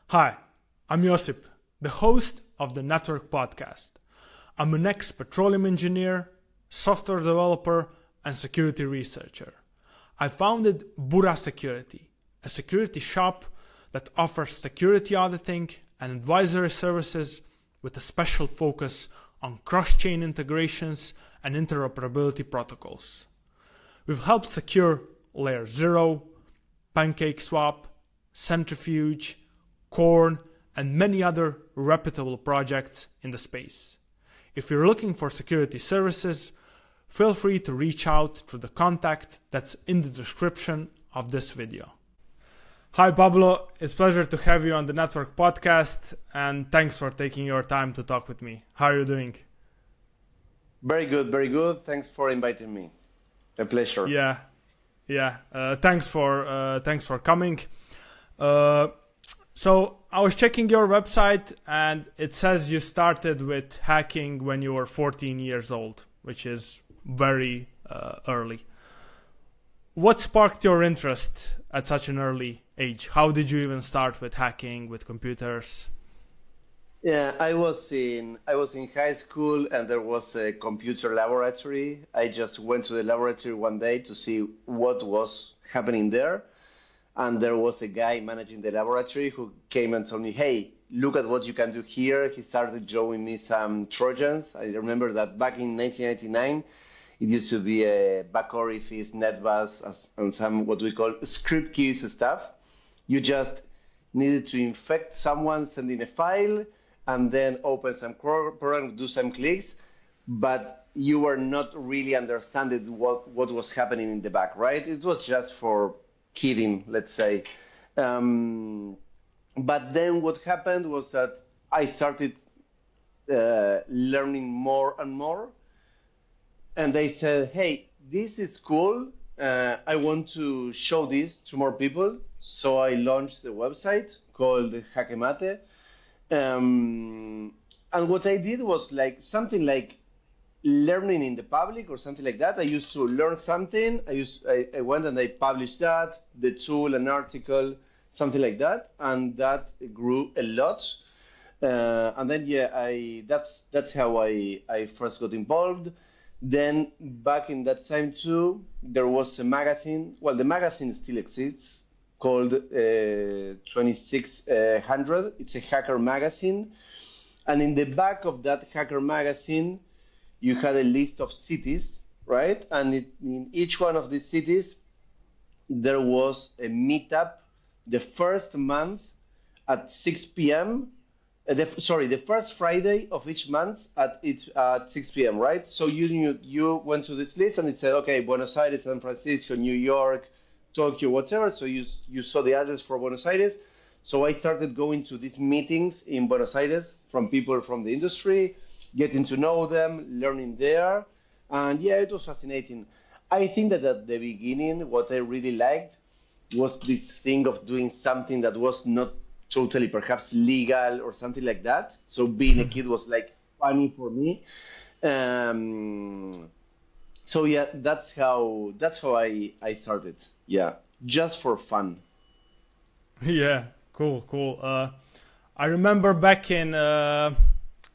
Hi, I'm Josip, the host of the Network Podcast. I'm an ex-petroleum engineer, software developer, and security researcher. I founded Bura Security, a security shop that offers security auditing and advisory services with a special focus on cross-chain integrations and interoperability protocols. We've helped secure Layer 0, PancakeSwap, Centrifuge, Corn, and many other reputable projects in the space. If you're looking for security services, feel free to reach out through the contact that's in the description of this video. Hi Pablo, it's a pleasure to have you on the Network Podcast, and thanks for taking your time to talk with me. How are you doing? Very good, very good. Thanks for inviting me. A pleasure. Yeah. Thanks for coming. So I was checking your website, and it says you started with hacking when you were 14 years old, which is very early. What sparked your interest at such an early age? How did you even start with hacking, with computers? Yeah, I was in high school and there was a computer laboratory. I just went to the laboratory one day to see what was happening there. And there was a guy managing the laboratory who came and told me, "Hey, look at what you can do here." He started showing me some Trojans. I remember that back in 1999, it used to be a back orifice, netbus, and some what we call script keys stuff. You just needed to infect someone, send in a file, and then open some program, do some clicks, but you were not really understanding what was happening in the back, right? It was just for kidding, let's say. But then what happened was that I started learning more and more, and they said, "Hey, this is cool. I want to show this to more people." So I launched the website called Hakemate. And what I did was like something like learning in the public or something like that. I used to learn something. I went and I published that, the tool, an article, something like that, and that grew a lot. And then that's how I first got involved. Then back in that time too, there was a magazine. Well, the magazine still exists called 2600. It's a hacker magazine, and in the back of that hacker magazine, you had a list of cities, right? And in each one of these cities, there was a meetup the first month at 6 p.m. The first Friday of each month at 6 p.m., right? So you went to this list and it said, okay, Buenos Aires, San Francisco, New York, Tokyo, whatever. So you saw the address for Buenos Aires. So I started going to these meetings in Buenos Aires from people from the industry, getting to know them, learning there. And yeah, it was fascinating. I think that at the beginning, what I really liked was this thing of doing something that was not totally perhaps legal or something like that. So being a kid was like funny for me. So yeah, that's how I started. Yeah, just for fun. Yeah, cool. I remember back in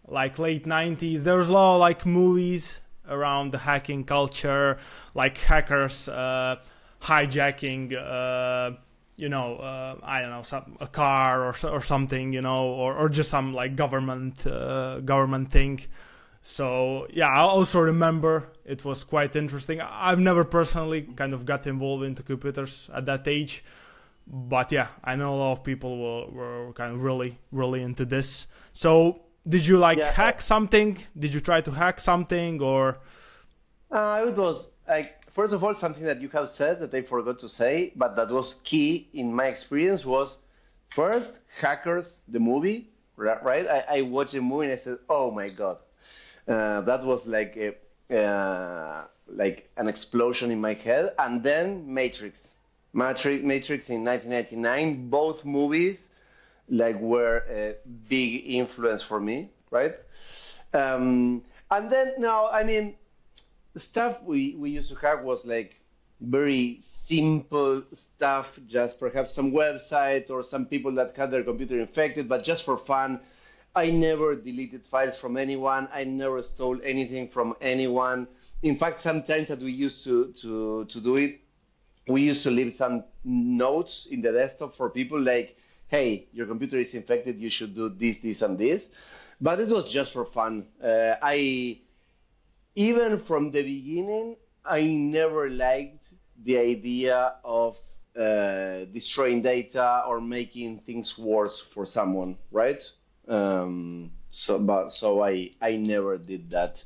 like late 90s, there was a lot of like movies around the hacking culture, like hackers hijacking I don't know, a car or something, or just some like government thing. So yeah, I also remember it was quite interesting. I've never personally kind of got involved into computers at that age, but yeah, I know a lot of people were kind of really into this. So did you like Yeah, hack something? Did you try to hack something or? it was like first of all something that you have said that I forgot to say, but that was key in my experience was first Hackers, the movie, right? I watched the movie and I said, "Oh my God." That was like an explosion in my head. And then Matrix in 1999. Both movies like were a big influence for me, right? And then now, I mean, the stuff we used to have was like very simple stuff, just perhaps some website or some people that had their computer infected, but just for fun. I never deleted files from anyone. I never stole anything from anyone. In fact, sometimes that we used to do it, we used to leave some notes in the desktop for people like, hey, your computer is infected, you should do this, this, and this. But it was just for fun. Even from the beginning, I never liked the idea of destroying data or making things worse for someone, right? So I never did that.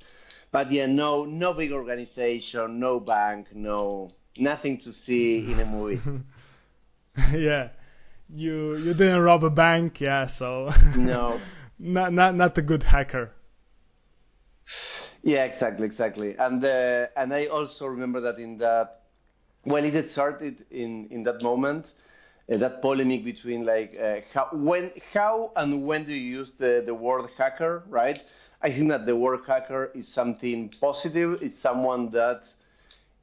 But yeah, no big organization, no bank, nothing to see in a movie. Yeah, you didn't rob a bank, yeah, so No. not a good hacker. Yeah, exactly. And I also remember that in that when it started in that moment, that polemic between like how and when do you use the word hacker, right? I think that the word hacker is something positive. It's someone that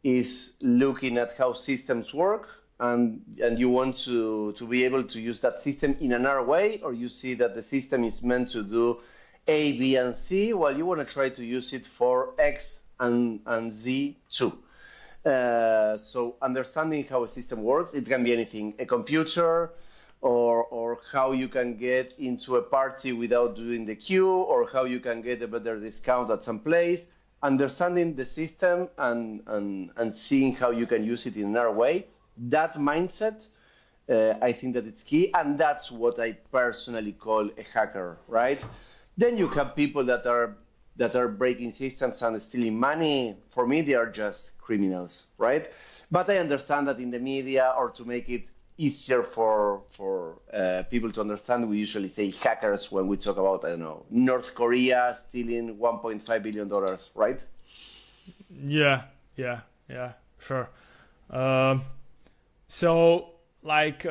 is looking at how systems work, and you want to be able to use that system in another way, or you see that the system is meant to do A, B, and C, while you want to try to use it for X and Z too. So understanding how a system works, it can be anything, a computer, or how you can get into a party without doing the queue, or how you can get a better discount at some place. Understanding the system and seeing how you can use it in another way, that mindset, I think that it's key, and that's what I personally call a hacker, right? Then you have people that are breaking systems and stealing money. For me, they are just criminals, right? But I understand that in the media, or to make it easier for people to understand, we usually say hackers when we talk about, I don't know, North Korea stealing $1.5 billion, right? Yeah, sure. Um, so, like,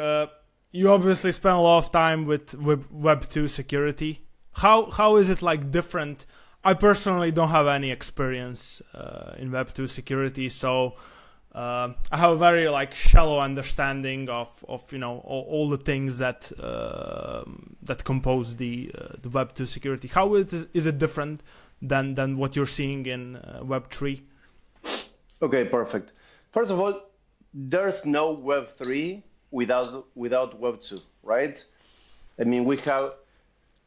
you obviously spend a lot of time with Web2 security. How is it like different? I personally don't have any experience in Web2 security, so I have a very like shallow understanding of all the things that that compose the Web2 security. How is it different than what you're seeing in Web3? Okay, perfect. First of all, there's no Web3 without Web2, right? I mean, we have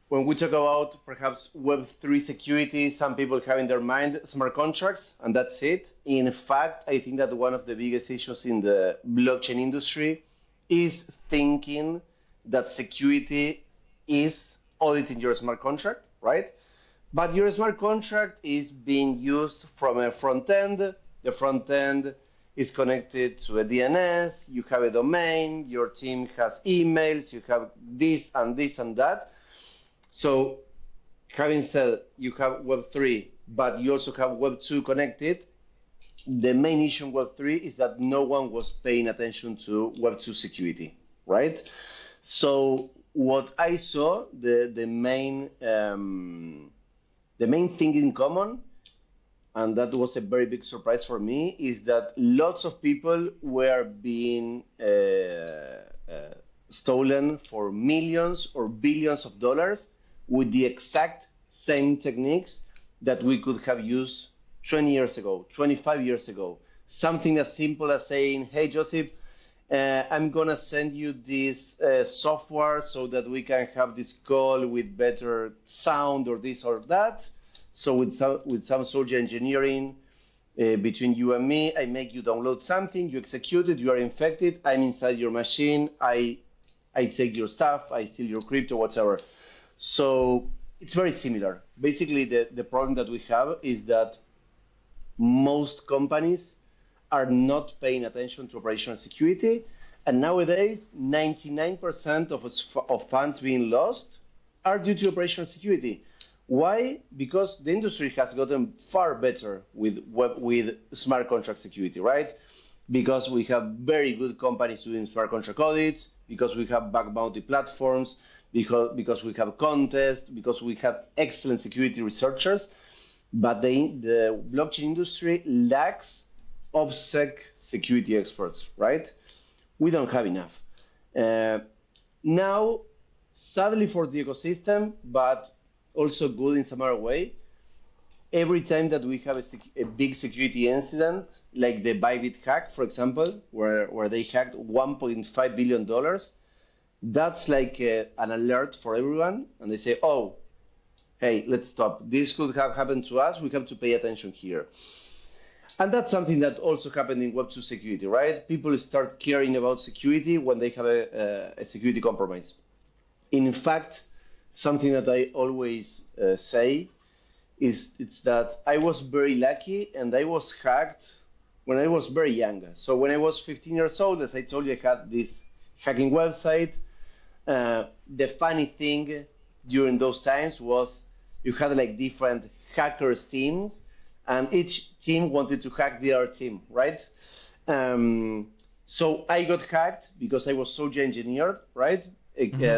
when we talk about perhaps Web3 security, some people have in their mind smart contracts, and that's it. In fact, I think that one of the biggest issues in the blockchain industry is thinking that security is auditing your smart contract, right? But your smart contract is being used from a front end. The front end is connected to a DNS. You have a domain. Your team has emails. You have this and this and that. So, having said you have Web3, but you also have Web2 connected, the main issue in Web3 is that no one was paying attention to Web2 security, right? So, what I saw, the main thing in common, and that was a very big surprise for me, is that lots of people were being stolen for millions or billions of dollars with the exact same techniques that we could have used 20 years ago, 25 years ago. Something as simple as saying, hey, Joseph, I'm going to send you this software so that we can have this call with better sound or this or that. So with some social engineering between you and me, I make you download something, you execute it, you are infected, I'm inside your machine, I take your stuff, I steal your crypto, whatever. So it's very similar. Basically, the problem that we have is that most companies are not paying attention to operational security. And nowadays, 99% of funds being lost are due to operational security. Why? Because the industry has gotten far better with smart contract security, right? Because we have very good companies doing smart contract audits, because we have bug-bounty platforms, because we have contests, because we have excellent security researchers. But the blockchain industry lacks Opsec security experts, right? We don't have enough. Uh, Now, sadly for the ecosystem, but also good in some other way, every time that we have a big security incident, like the Bybit hack, for example, where they hacked $1.5 billion, that's like an alert for everyone. And they say, oh, hey, let's stop. This could have happened to us. We have to pay attention here. And that's something that also happened in Web2 security, right? People start caring about security when they have a security compromise. In fact, something that I always say is it's that I was very lucky and I was hacked when I was very young. So when I was 15 years old, as I told you, I had this hacking website. The funny thing during those times was you had like different hackers teams, and each team wanted to hack the other team, right? So I got hacked because I was so engineered, right?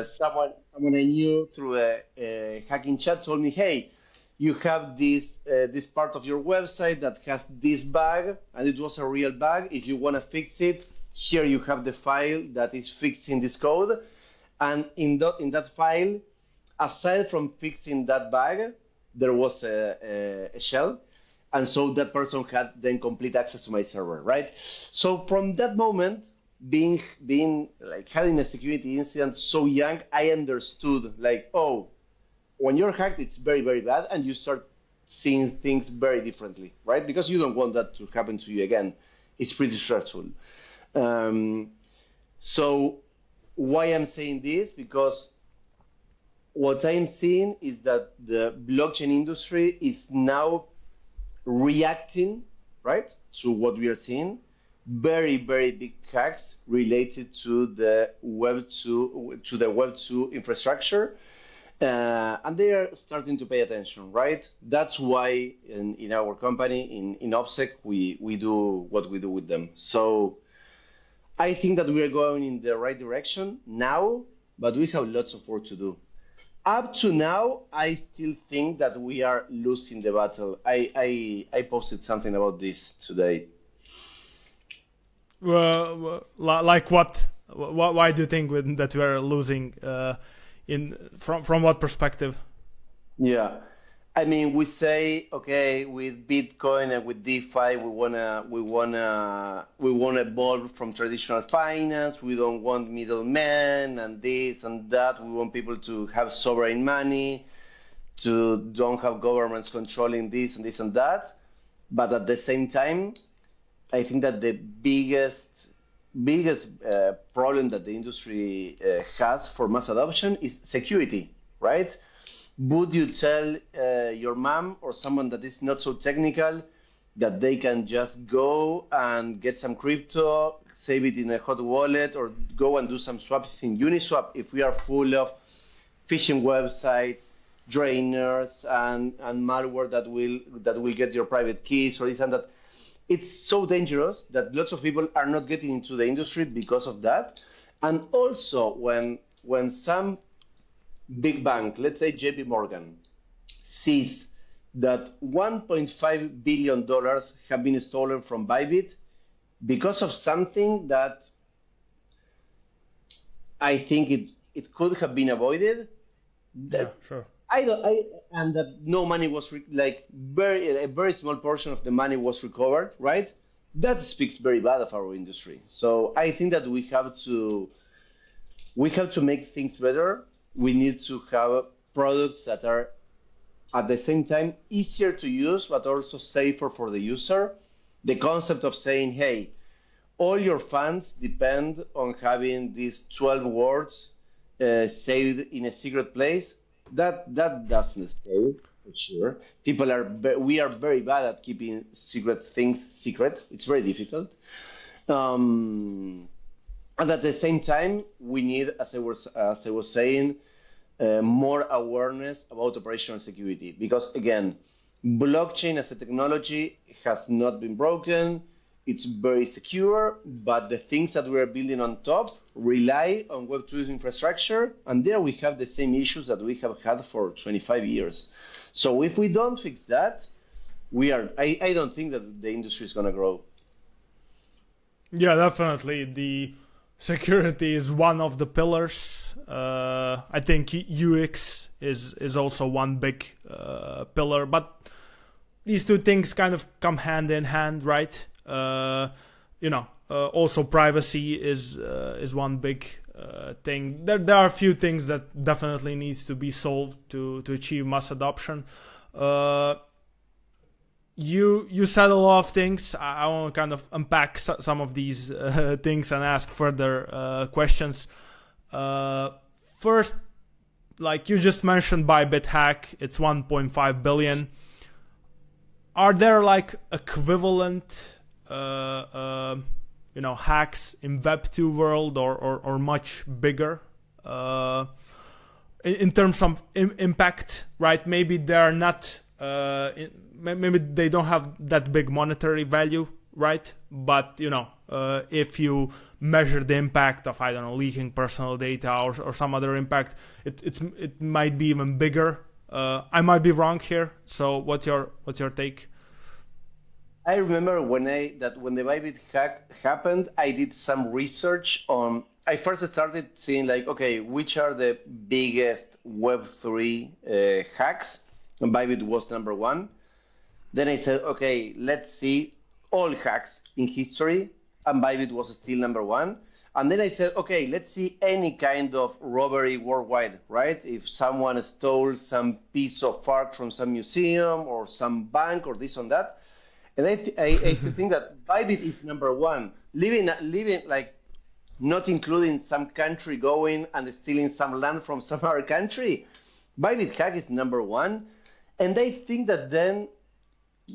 Someone I knew through a hacking chat told me, "Hey, you have this part of your website that has this bug, and it was a real bug. If you want to fix it, here you have the file that is fixing this code, and in that file, aside from fixing that bug, there was a shell." And so that person had then complete access to my server, right? So from that moment, being like having a security incident so young, I understood like, oh, when you're hacked, it's very, very bad, and you start seeing things very differently, right? Because you don't want that to happen to you again. It's pretty stressful. So why I'm saying this? Because what I'm seeing is that the blockchain industry is now reacting, right, to what we are seeing, very, very big hacks related to the Web2 infrastructure, and they are starting to pay attention, right? That's why in our company, in Opsec, we do what we do with them. So I think that we are going in the right direction now, but we have lots of work to do. Up to now, I still think that we are losing the battle. I posted something about this today. Like what? Why do you think that we are losing? From what perspective? Yeah, I mean, we say, okay, with Bitcoin and with DeFi, we wanna evolve from traditional finance. We don't want middlemen and this and that. We want people to have sovereign money, to don't have governments controlling this and this and that. But at the same time, I think that the biggest problem that the industry has for mass adoption is security, right? Would you tell your mom or someone that is not so technical that they can just go and get some crypto, save it in a hot wallet, or go and do some swaps in Uniswap if we are full of phishing websites, drainers, and malware that will get your private keys or this and that? It's so dangerous that lots of people are not getting into the industry because of that. And also when some big bank, let's say JP Morgan, sees that $1.5 billion have been stolen from Bybit because of something that I think it could have been avoided. Yeah, sure. And that no money was a very small portion of the money was recovered, right? That speaks very bad of our industry. So I think that we have to make things better. We need to have products that are at the same time easier to use, but also safer for the user. The concept of saying, hey, all your funds depend on having these 12 words saved in a secret place. That doesn't stay, for sure. We are very bad at keeping secret things secret. It's very difficult. And at the same time, we need, as I was saying, more awareness about operational security. Because again, blockchain as a technology has not been broken. It's very secure, but the things that we are building on top rely on Web2 infrastructure, and there we have the same issues that we have had for 25 years. So if we don't fix that, I don't think that the industry is going to grow. Yeah, definitely. The security is one of the pillars. I think UX is also one big pillar, but these two things kind of come hand in hand, right? Also privacy is one big thing. There are a few things that definitely needs to be solved to achieve mass adoption. You said a lot of things. I want to kind of unpack some of these things and ask further questions. First, like you just mentioned, Bybit hack, it's 1.5 billion. Are there like equivalent, hacks in Web2 world or much bigger in terms of impact? Right? Maybe they're not. Maybe they don't have that big monetary value, right? But if you measure the impact of, I don't know, leaking personal data or some other impact, it might be even bigger. I might be wrong here. So what's your take? I remember when the Bybit hack happened, I did some research on. I first started seeing like, okay, which are the biggest Web3 hacks, and Bybit was number one. Then I said, okay, let's see all hacks in history, and Bybit was still number one. And then I said, okay, let's see any kind of robbery worldwide, right? If someone stole some piece of art from some museum or some bank or this or that. And I still think that Bybit is number one, living like not including some country going and stealing some land from some other country. Bybit hack is number one. And I think that then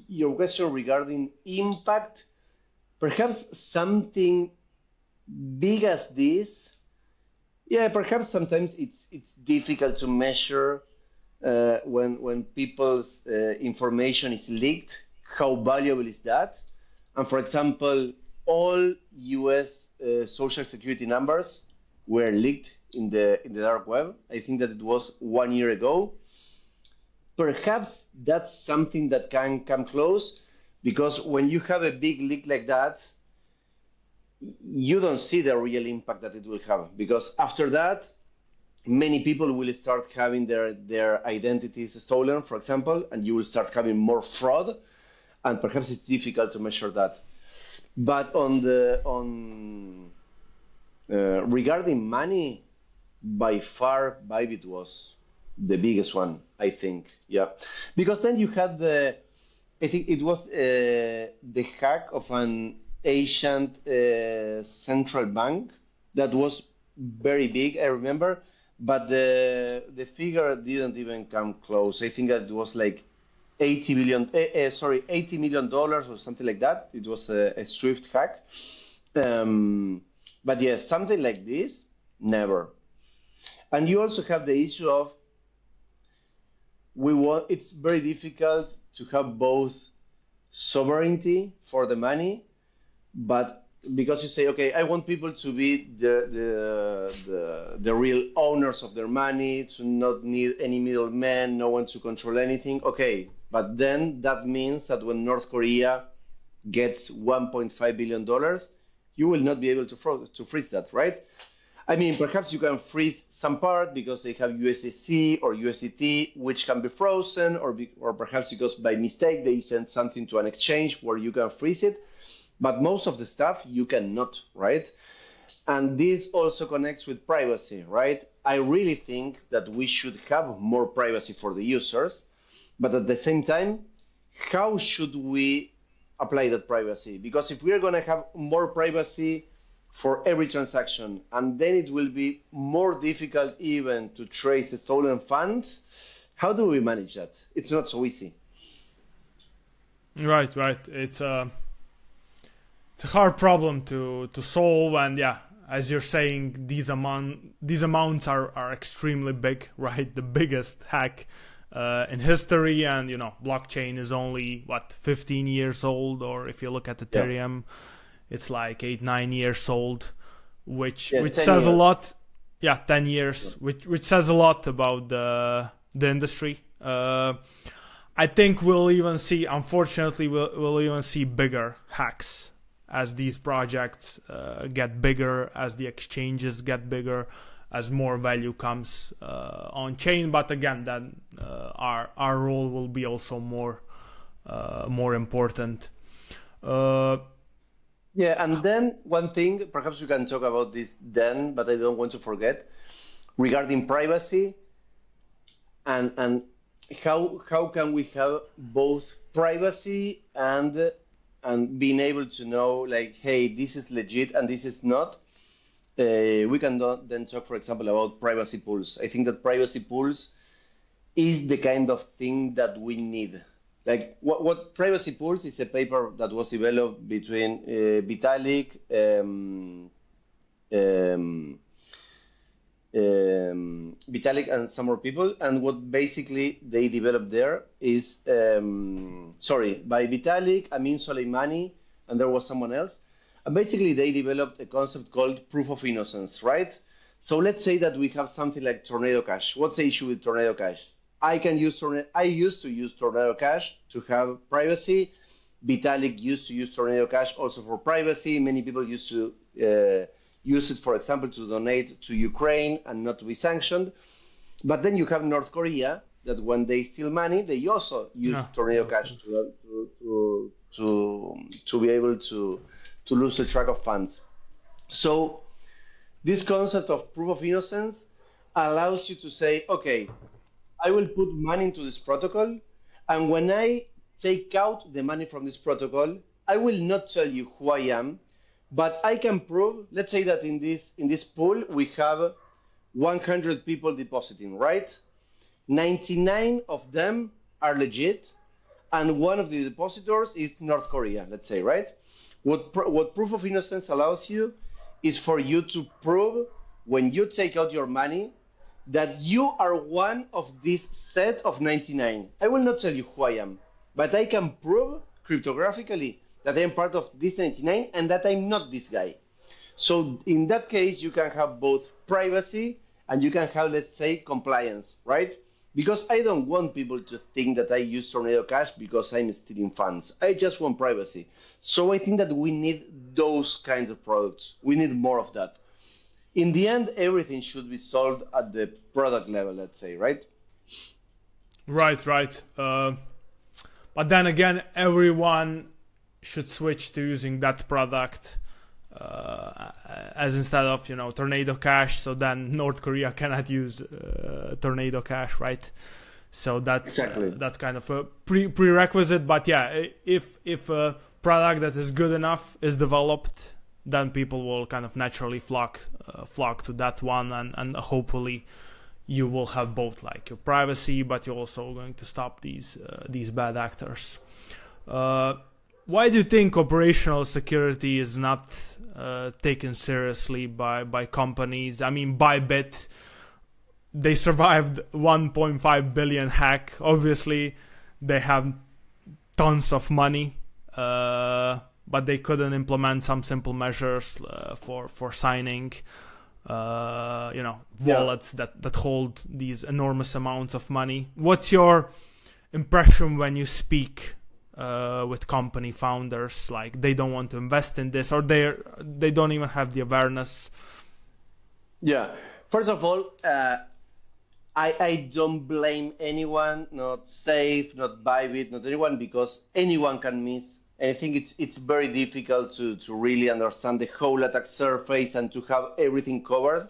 your question regarding impact, perhaps something big as this, yeah, perhaps sometimes it's difficult to measure when people's information is leaked. How valuable is that? And for example, all U.S. Social Security numbers were leaked in the dark web. I think that it was 1 year ago. Perhaps that's something that can come close, because when you have a big leak like that, you don't see the real impact that it will have, because after that, many people will start having their identities stolen, for example, and you will start having more fraud, and perhaps it's difficult to measure that. But regarding money, by far, Bybit was the biggest one, I think. Yeah, because then you had I think it was the hack of an Asian central bank that was very big, I remember, but the figure didn't even come close. I think that it was like $80 million or something like that. It was a Swift hack. But yeah, something like this, never. And you also have the issue of it's very difficult to have both sovereignty for the money, but because you say, okay, I want people to be the real owners of their money, to not need any middlemen, no one to control anything. Okay, but then that means that when North Korea gets $1.5 billion, you will not be able to freeze that, right? I mean, perhaps you can freeze some part because they have USDC or USDT, which can be frozen, or perhaps because by mistake they send something to an exchange where you can freeze it. But most of the stuff you cannot, right? And this also connects with privacy, right? I really think that we should have more privacy for the users, but at the same time, how should we apply that privacy? Because if we are going to have more privacy for every transaction, and then it will be more difficult even to trace stolen funds, how do we manage that? It's not so easy. Right. It's a hard problem to solve, and yeah, as you're saying, these amounts are extremely big, right? The biggest hack in history, and blockchain is only 15 years old, or if you look at Ethereum, it's like 8-9 years old, which says a lot. Yeah, 10 years, which says a lot about the industry. I think we'll even see, unfortunately, we'll even see bigger hacks as these projects get bigger, as the exchanges get bigger, as more value comes on chain. But again, then our role will be also more important. Yeah, and then one thing, perhaps we can talk about this then, but I don't want to forget, regarding privacy and how can we have both privacy and being able to know, like, hey, this is legit and this is not. We can then talk, for example, about privacy pools. I think that privacy pools is the kind of thing that we need. Like what privacy pools is a paper that was developed between Vitalik, Vitalik and some more people, and what basically they developed there is by Vitalik, Amin Soleimani, and there was someone else, and basically they developed a concept called proof of innocence, right? So let's say that we have something like Tornado Cash. What's the issue with Tornado Cash? I used to use Tornado Cash to have privacy. Vitalik used to use Tornado Cash also for privacy. Many people used to use it, for example, to donate to Ukraine and not to be sanctioned. But then you have North Korea that when they steal money, they also use Tornado Cash to be able to lose the track of funds. So this concept of proof of innocence allows you to say, okay, I will put money into this protocol, and when I take out the money from this protocol, I will not tell you who I am, but I can prove, let's say that in this pool we have 100 people depositing, right? 99 of them are legit, and one of the depositors is North Korea, let's say, right? What proof of innocence allows you is for you to prove when you take out your money that you are one of this set of 99. I will not tell you who I am, but I can prove cryptographically that I am part of this 99 and that I'm not this guy. So in that case, you can have both privacy and you can have, let's say, compliance, right? Because I don't want people to think that I use Tornado Cash because I'm stealing funds. I just want privacy. So I think that we need those kinds of products. We need more of that. In the end, everything should be solved at the product level, let's say, right? Right. But then again, everyone should switch to using that product as instead of, Tornado Cash. So then North Korea cannot use Tornado Cash, right? So that's kind of a prerequisite. But yeah, if a product that is good enough is developed, then people will kind of naturally flock to that one, and hopefully you will have both, like your privacy, but you're also going to stop these bad actors. Why do you think operational security is not taken seriously by companies? I mean, Bybit, they survived 1.5 billion hack. Obviously, they have tons of money. But they couldn't implement some simple measures for signing, wallets that hold these enormous amounts of money. What's your impression when you speak with company founders? Like, they don't want to invest in this, or they don't even have the awareness. Yeah. First of all, I don't blame anyone, not Safe, not Bybit, not anyone, because anyone can miss. And I think it's very difficult to really understand the whole attack surface and to have everything covered.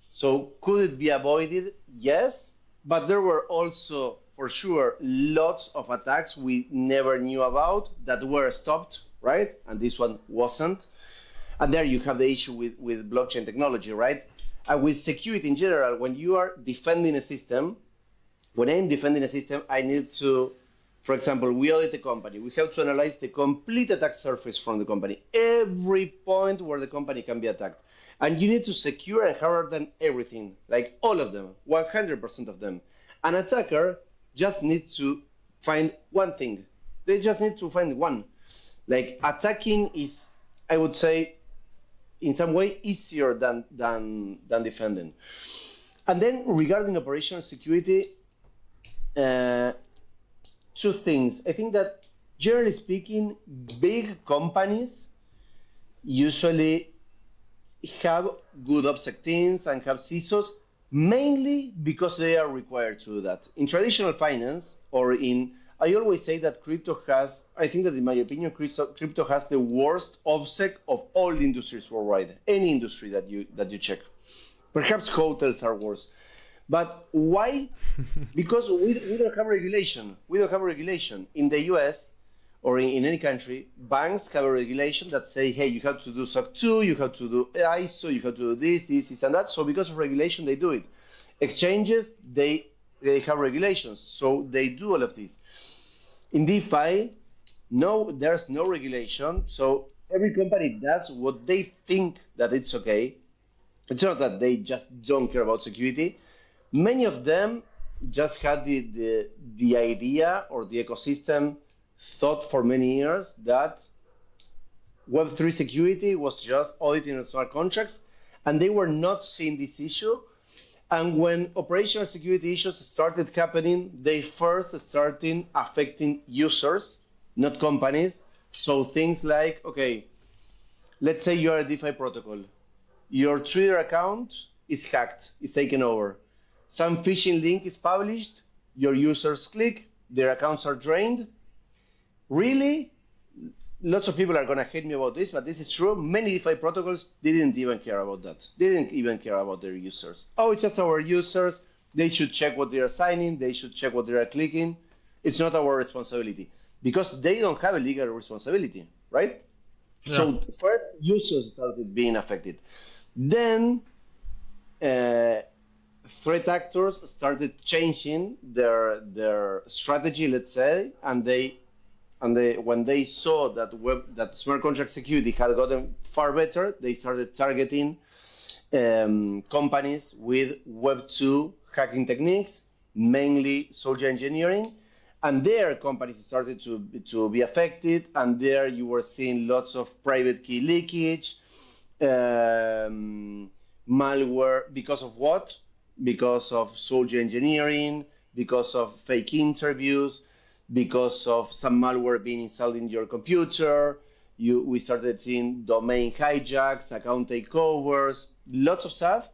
So could it be avoided? Yes, but there were also, for sure, lots of attacks we never knew about that were stopped, right? And this one wasn't. And there you have the issue with blockchain technology, right? And with security in general, when you are defending a system, when I'm defending a system, I need to, for example, we audit a company. We have to analyze the complete attack surface from the company, every point where the company can be attacked. And you need to secure and harden everything, like all of them, 100% of them. An attacker just needs to find one thing. They just need to find one. Like, attacking is, I would say, in some way easier than defending. And then regarding operational security, two things. I think that generally speaking, big companies usually have good Opsec teams and have CISOs mainly because they are required to do that. In traditional finance or I always say that I think that in my opinion, crypto has the worst Opsec of all industries worldwide, any industry that you check. Perhaps hotels are worse. But why? Because we don't have regulation. We don't have regulation. In the US or in any country, banks have a regulation that say, hey, you have to do SOC 2, you have to do ISO, you have to do this, and that. So because of regulation, they do it. Exchanges, they have regulations. So they do all of this. In DeFi, no, there's no regulation. So every company does what they think that it's okay. It's not that they just don't care about security. Many of them just had the idea or the ecosystem thought for many years that Web3 security was just auditing and smart contracts, and they were not seeing this issue. And when operational security issues started happening, they first started affecting users, not companies. So things like, okay, let's say you are a DeFi protocol. Your Twitter account is hacked, is taken over. Some phishing link is published, your users click, their accounts are drained. Really? Lots of people are going to hate me about this, but this is true. Many DeFi protocols didn't even care about that. They didn't even care about their users. Oh, it's just our users. They should check what they are signing. They should check what they are clicking. It's not our responsibility because they don't have a legal responsibility, right? Yeah. So first, users started being affected. Then threat actors started changing their strategy, let's say, and when they saw that smart contract security had gotten far better, they started targeting companies with Web 2 hacking techniques, mainly social engineering, and their companies started to be affected. And there you were seeing lots of private key leakage, malware. Because of what? Because of social engineering, because of fake interviews, because of some malware being installed in your computer. We started seeing domain hijacks, account takeovers, lots of stuff.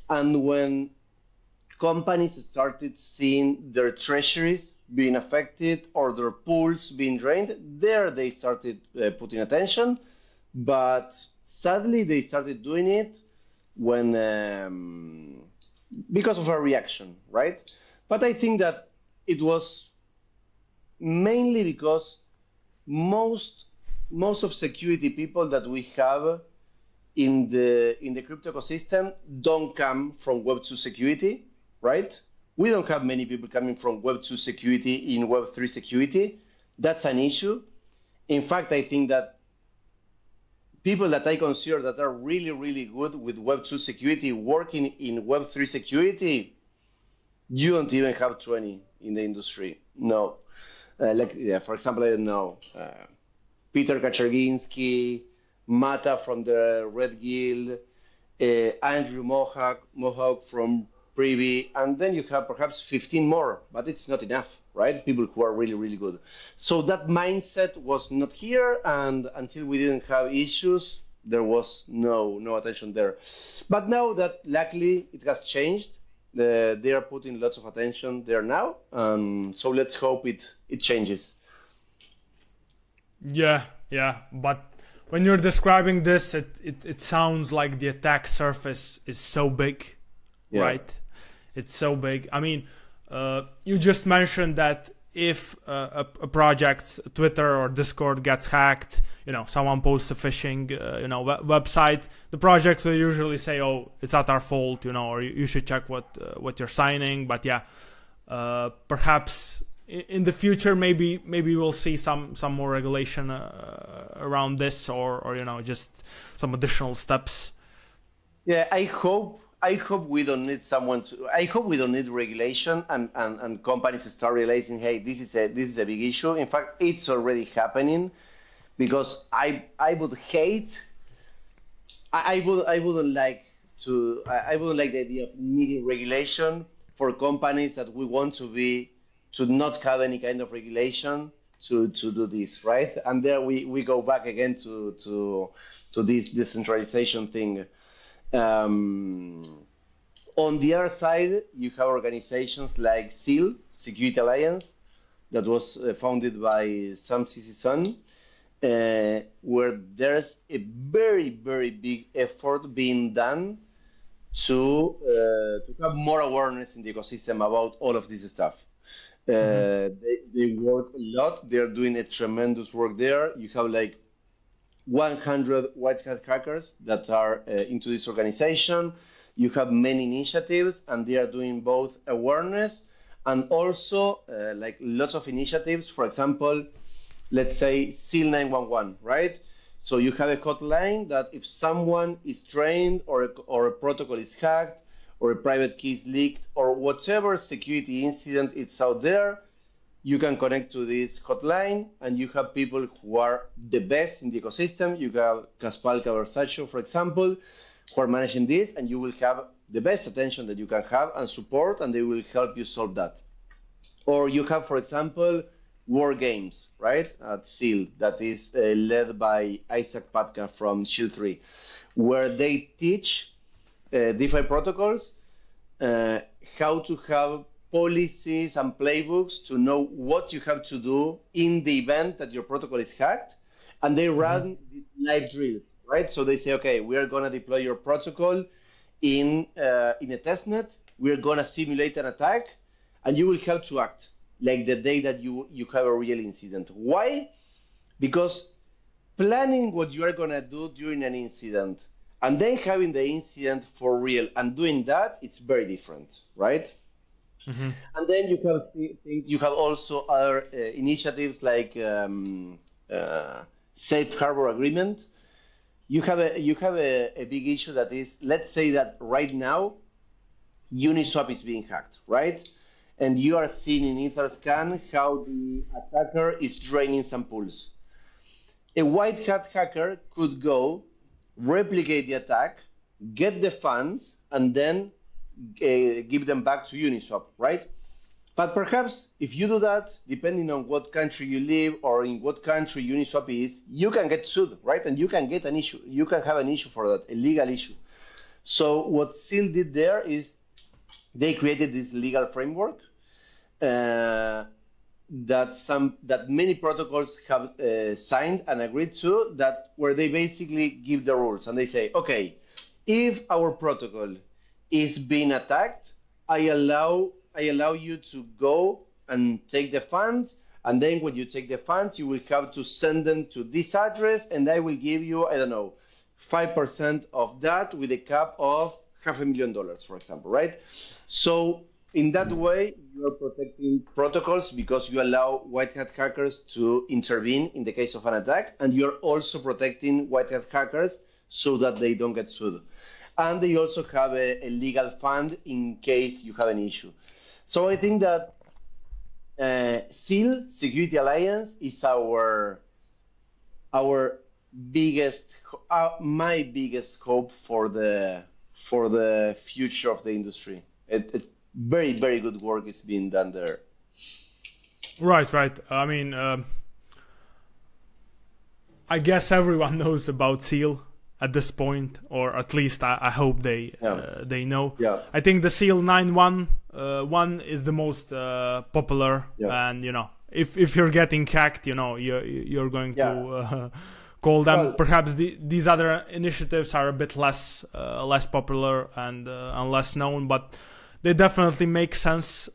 And when companies started seeing their treasuries being affected or their pools being drained, there they started putting attention. But sadly, they started doing it when because of a reaction, right? But I think that it was mainly because most of security people that we have in the crypto ecosystem don't come from Web 2 security, right? We don't have many people coming from Web 2 security in Web 3 security. That's an issue. In fact, I think that people that I consider that are really, really good with Web 2 security working in Web 3 security, you don't even have 20 in the industry. No. For example, I don't know, Peter Kaczerginski, Mata from the Red Guild, Andrew Mohawk from Privy, and then you have perhaps 15 more, but it's not enough, right? People who are really, really good. So that mindset was not here, and until we didn't have issues, there was no attention there. But now that luckily it has changed, they are putting lots of attention there now, so let's hope it changes. Yeah, but when you're describing this, it sounds like the attack surface is so big, right? It's so big. I mean, you just mentioned that if a project, Twitter or Discord gets hacked, someone posts a phishing, website, the project will usually say, "Oh, it's not our fault," or you should check what you're signing. But yeah, perhaps in the future, maybe we'll see some more regulation around this, or just some additional steps. Yeah, I hope we don't need I hope we don't need regulation and companies start realizing, hey, this is a big issue. In fact, it's already happening, because I wouldn't like the idea of needing regulation for companies that we want to not have any kind of regulation, to do this, right? And there we go back again to this decentralization thing. On the other side, you have organizations like SEAL, Security Alliance, that was founded by Sam Sisi-Sun, where there's a very, very big effort being done to have more awareness in the ecosystem about all of this stuff. They work a lot. They're doing a tremendous work there. You have like 100 white hat hackers that are into this organization. You have many initiatives, and they are doing both awareness and also like lots of initiatives. For example, let's say SEAL 911, right? So you have a hotline that if someone is trained or a protocol is hacked or a private key is leaked or whatever security incident is out there, you can connect to this hotline and you have people who are the best in the ecosystem. You have Caspal Caversacho, for example, who are managing this, and you will have the best attention that you can have and support, and they will help you solve that. Or you have, for example, War Games, right, at SEAL, that is led by Isaac Patka from Shield 3, where they teach DeFi protocols how to have policies and playbooks to know what you have to do in the event that your protocol is hacked. And they run these live drills, right? So they say, okay, we are going to deploy your protocol in a testnet. We're going to simulate an attack, and you will have to act like the day that you have a real incident. Why? Because planning what you are going to do during an incident and then having the incident for real and doing that, it's very different, right? And then you have also other initiatives like Safe Harbor Agreement. You have a big issue that is, let's say that right now Uniswap is being hacked, right? And you are seeing in Etherscan how the attacker is draining some pools. A white hat hacker could go, replicate the attack, get the funds, and then give them back to Uniswap, right? But perhaps if you do that, depending on what country you live or in what country Uniswap is, you can get sued, right? And you can get an issue. You can have an issue for that, a legal issue. So what SEAL did there is they created this legal framework that many protocols have signed and agreed to, that where they basically give the rules and they say, okay, if our protocol is being attacked, I allow you to go and take the funds, and then when you take the funds, you will have to send them to this address, and I will give you, I don't know, 5% of that with a cap of $500,000, for example, right? So in that way, you are protecting protocols because you allow white hat hackers to intervene in the case of an attack, and you're also protecting white hat hackers so that they don't get sued. And they also have a legal fund in case you have an issue. So I think that SEAL, Security Alliance, is my biggest hope for the future of the industry. It's very, very good work is being done there. Right. I mean, I guess everyone knows about SEAL at this point, or at least I hope they know. Yeah. I think the SEAL 911 is the most popular, and if you're getting hacked, you're going to call them. Well, perhaps these other initiatives are a bit less popular and less known, but they definitely make sense.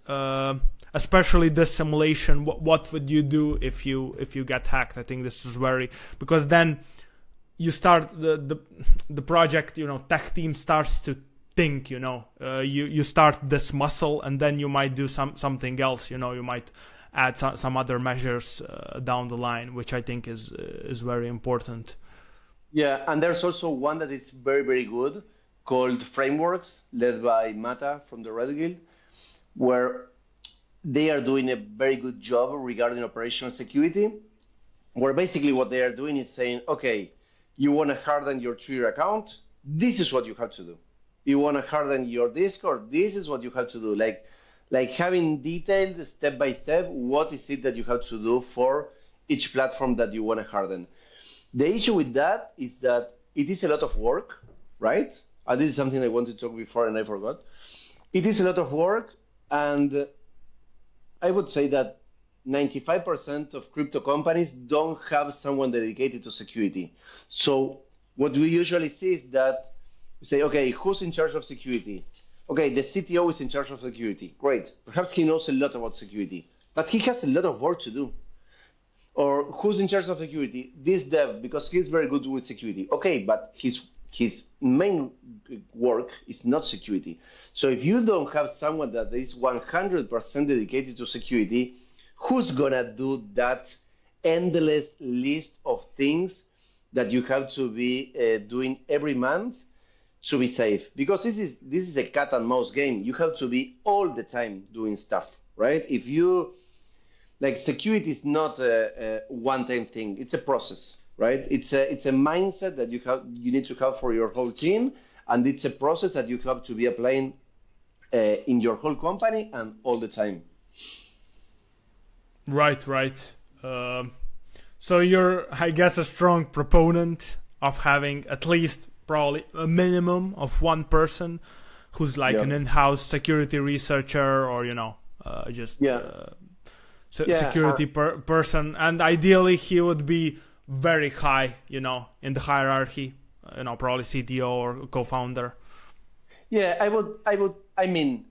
Especially this simulation. What would you do if you get hacked? I think this is because then you start the project, tech team starts to think, you start this muscle, and then you might do something else, you might add some other measures down the line, which I think is very important. Yeah, and there's also one that is very, very good called Frameworks, led by Mata from the Red Guild, where they are doing a very good job regarding operational security, where basically what they are doing is saying, okay, you want to harden your Twitter account, this is what you have to do. You want to harden your Discord, this is what you have to do. Like having detailed step by step, what is it that you have to do for each platform that you want to harden. The issue with that is that it is a lot of work, right? This is something I wanted to talk before and I forgot. It is a lot of work, and I would say that 95% of crypto companies don't have someone dedicated to security. So what we usually see is that we say, okay, who's in charge of security? Okay, the CTO is in charge of security. Great. Perhaps he knows a lot about security, but he has a lot of work to do. Or who's in charge of security? This dev, because he's very good with security. Okay, but his main work is not security. So if you don't have someone that is 100% dedicated to security, who's gonna do that endless list of things that you have to be doing every month to be safe? Because this is a cat and mouse game. You have to be all the time doing stuff, right? If you like, security is not a one-time thing. It's a process, right? It's a mindset that you need to have for your whole team, and it's a process that you have to be applying in your whole company and all the time. Right. So you're, I guess, a strong proponent of having at least probably a minimum of one person who's like an in-house security researcher, or security person, and ideally he would be very high, in the hierarchy, probably CTO or co-founder. Yeah, I mean,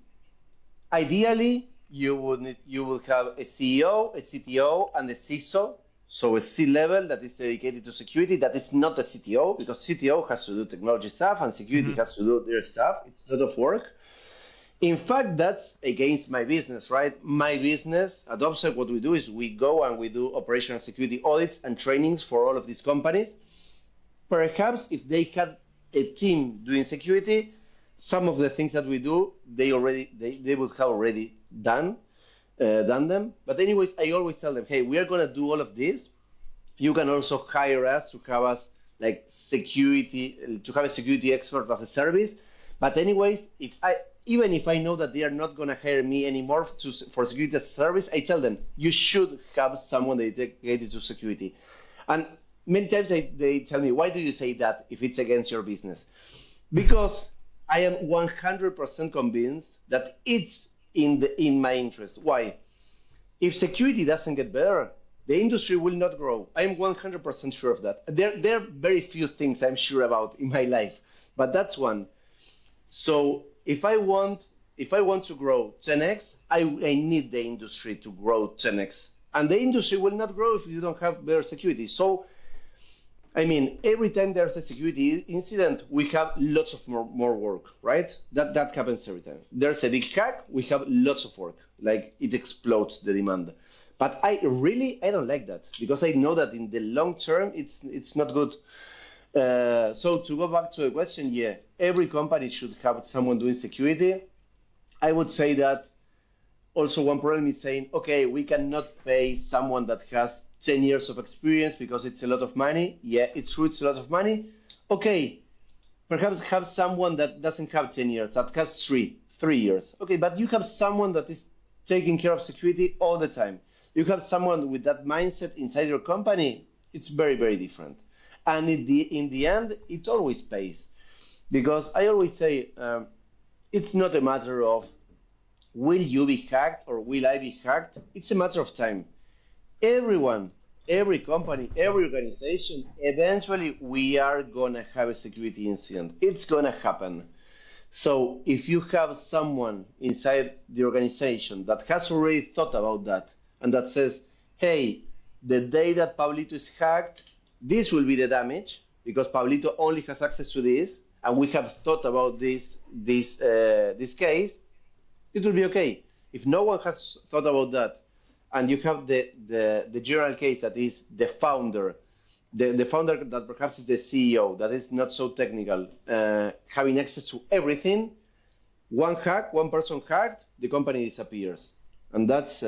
ideally you will have a CEO, a CTO, and a CISO. So a C-level that is dedicated to security. That is not a CTO, because CTO has to do technology stuff and security has to do their stuff. It's a lot of work. In fact, that's against my business, right? My business at Opsek, what we do is we go and we do operational security audits and trainings for all of these companies. Perhaps if they had a team doing security, some of the things that we do, they would have already done them. But anyways, I always tell them, hey, we are going to do all of this. You can also hire us to have us like security, to have a security expert as a service. But anyways, even if I know that they are not going to hire me anymore for security as a service, I tell them, you should have someone dedicated to security. And many times they tell me, why do you say that if it's against your business? Because I am 100% convinced that it's in my interest. Why? If security doesn't get better, the industry will not grow. I'm 100% sure of that. There are very few things I'm sure about in my life, but that's one. So if I want to grow 10x, I need the industry to grow 10x. And the industry will not grow if you don't have better security. So, I mean, every time there's a security incident, we have lots of more work, right? That happens every time. There's a big hack, we have lots of work. Like, it explodes the demand. But I don't like that, because I know that in the long term, it's not good. So to go back to the question, yeah, every company should have someone doing security. I would say that also one problem is saying, okay, we cannot pay someone that has 10 years of experience because it's a lot of money. Yeah, it's true, it's a lot of money. Okay, perhaps have someone that doesn't have 10 years, that has three years. Okay, but you have someone that is taking care of security all the time. You have someone with that mindset inside your company, it's very, very different. And in the end, it always pays. Because I always say, it's not a matter of will you be hacked or will I be hacked? It's a matter of time. Everyone, every company, every organization, eventually we are going to have a security incident. It's going to happen. So if you have someone inside the organization that has already thought about that and that says, hey, the day that Pablito is hacked, this will be the damage because Pablito only has access to this, and we have thought about this case, it will be okay. If no one has thought about that, and you have the general case that is the founder, the founder that perhaps is the CEO, that is not so technical, having access to everything, one person hacked, the company disappears. And that's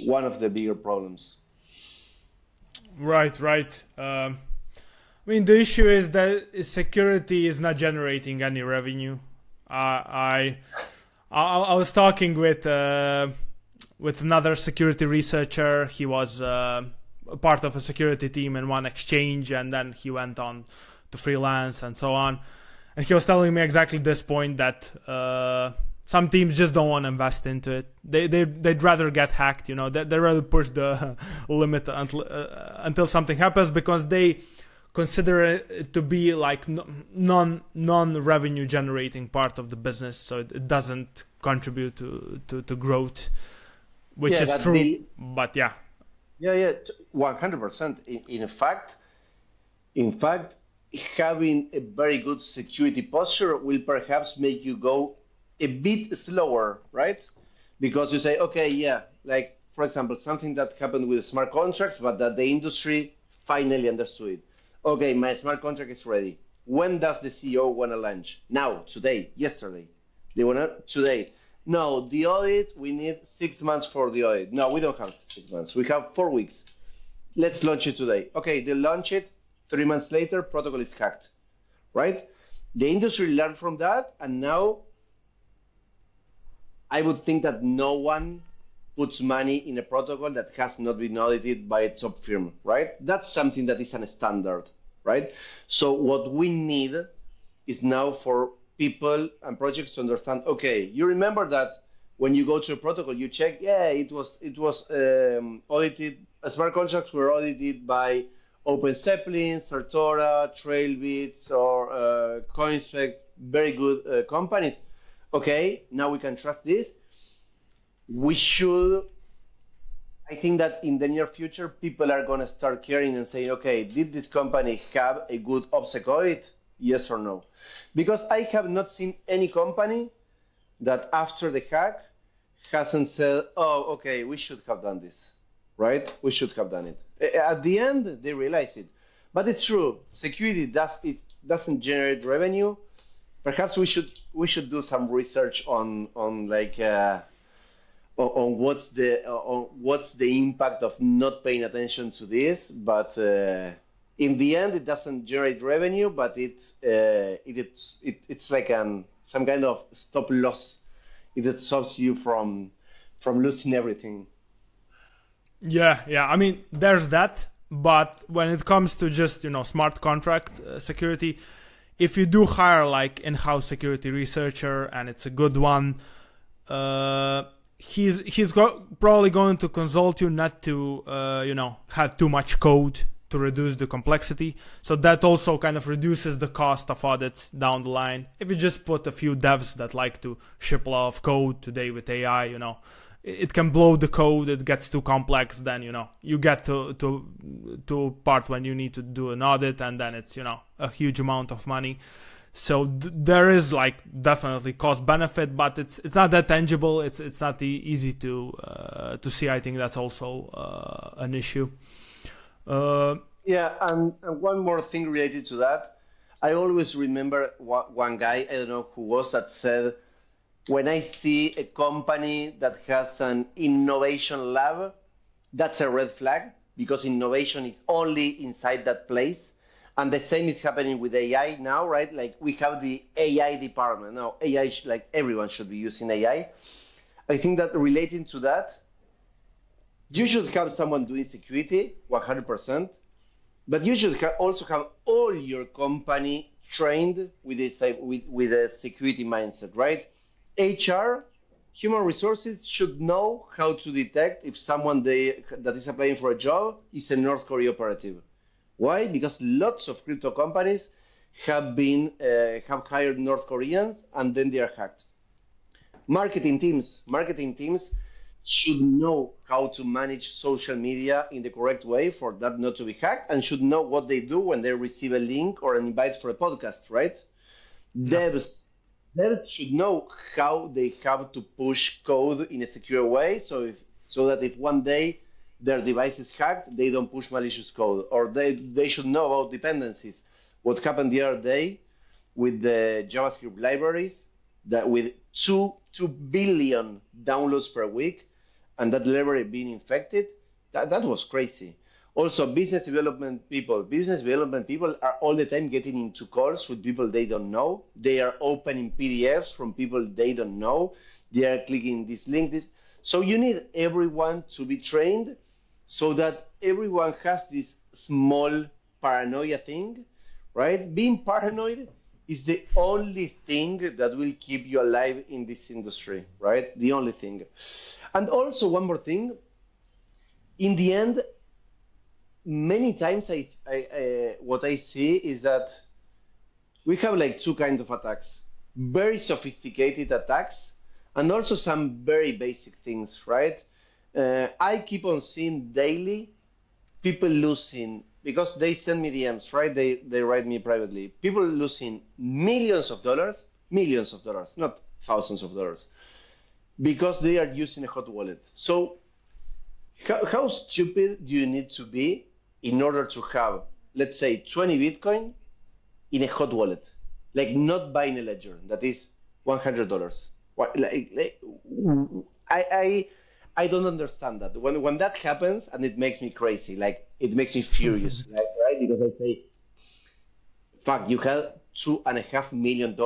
one of the bigger problems. Right. I mean, the issue is that security is not generating any revenue. I was talking with with another security researcher. He was part of a security team in one exchange, and then he went on to freelance and so on. And he was telling me exactly this point that some teams just don't want to invest into it. They'd rather get hacked. They'd rather push the limit until something happens, because they consider it to be like non-revenue generating part of the business, so it doesn't contribute to growth, which is true. But yeah, 100%. In fact, having a very good security posture will perhaps make you go a bit slower, right? Because you say, okay, yeah, like for example, something that happened with smart contracts, but that the industry finally understood it. Okay, my smart contract is ready. When does the CEO want to launch? Now, today, yesterday. They want to today. No, the audit, we need 6 months for the audit. No, we don't have 6 months. We have 4 weeks. Let's launch it today. Okay, they launch it. 3 months later, protocol is hacked, right? The industry learned from that, and now I would think that no one puts money in a protocol that has not been audited by a top firm, right? That's something that is a standard, right? So what we need is now for people and projects to understand, okay, you remember that when you go to a protocol, you check, yeah, it was audited, smart contracts were audited by Open Zeppelin, Certora, Trailbits, or CoinSpec, very good companies. Okay, now we can trust this. I think that in the near future, people are going to start caring and saying, okay, did this company have a good Opsek audit? Yes or no? Because I have not seen any company that after the hack hasn't said, oh, okay, we should have done this, right? We should have done it. At the end, they realize it. But it's true, security doesn't generate revenue. Perhaps we should do some research on what's the impact of not paying attention to this. But in the end, it doesn't generate revenue, but it's like some kind of stop loss. It stops you from losing everything. Yeah. I mean, there's that. But when it comes to just smart contract security, if you do hire like in-house security researcher and it's a good one, he's probably going to consult you not to have too much code to reduce the complexity. So that also kind of reduces the cost of audits down the line. If you just put a few devs that like to ship a lot of code today with AI, it can blow the code. It gets too complex. Then you get to part when you need to do an audit, and then it's a huge amount of money. So there is like definitely cost benefit, but it's not that tangible. It's not easy to see. I think that's also an issue. Yeah, and one more thing related to that. I always remember one guy, I don't know who was, that said, when I see a company that has an innovation lab, that's a red flag, because innovation is only inside that place. And the same is happening with AI now, right? Like we have the AI department. Now, AI, like everyone should be using AI. I think that relating to that, you should have someone doing security, 100%. But you should also have all your company trained with a security mindset, right? HR, human resources, should know how to detect if someone that is applying for a job is a North Korea operative. Why? Because lots of crypto companies have hired North Koreans and then they are hacked. Marketing teams should know how to manage social media in the correct way for that not to be hacked, and should know what they do when they receive a link or an invite for a podcast, right? Yeah. Devs should know how they have to push code in a secure way, so that if one day their device is hacked, they don't push malicious code. Or they should know about dependencies. What happened the other day with the JavaScript libraries, that with 2 billion downloads per week, and that library being infected, that was crazy. Also, business development people are all the time getting into calls with people they don't know. They are opening PDFs from people they don't know. They are clicking this link. So you need everyone to be trained so that everyone has this small paranoia thing, right? Being paranoid is the only thing that will keep you alive in this industry, right? The only thing. And also, one more thing, in the end, many times what I see is that we have like two kinds of attacks: very sophisticated attacks and also some very basic things, right? I keep on seeing daily people losing because they send me DMs, right? They write me privately. People losing millions of dollars, not thousands of dollars, because they are using a hot wallet. So how stupid do you need to be in order to have, let's say, 20 Bitcoin in a hot wallet, like not buying a ledger that is $100? I don't understand that. When that happens, and it makes me crazy, like it makes me furious, like, right? Because I say, fuck, you have $2.5 million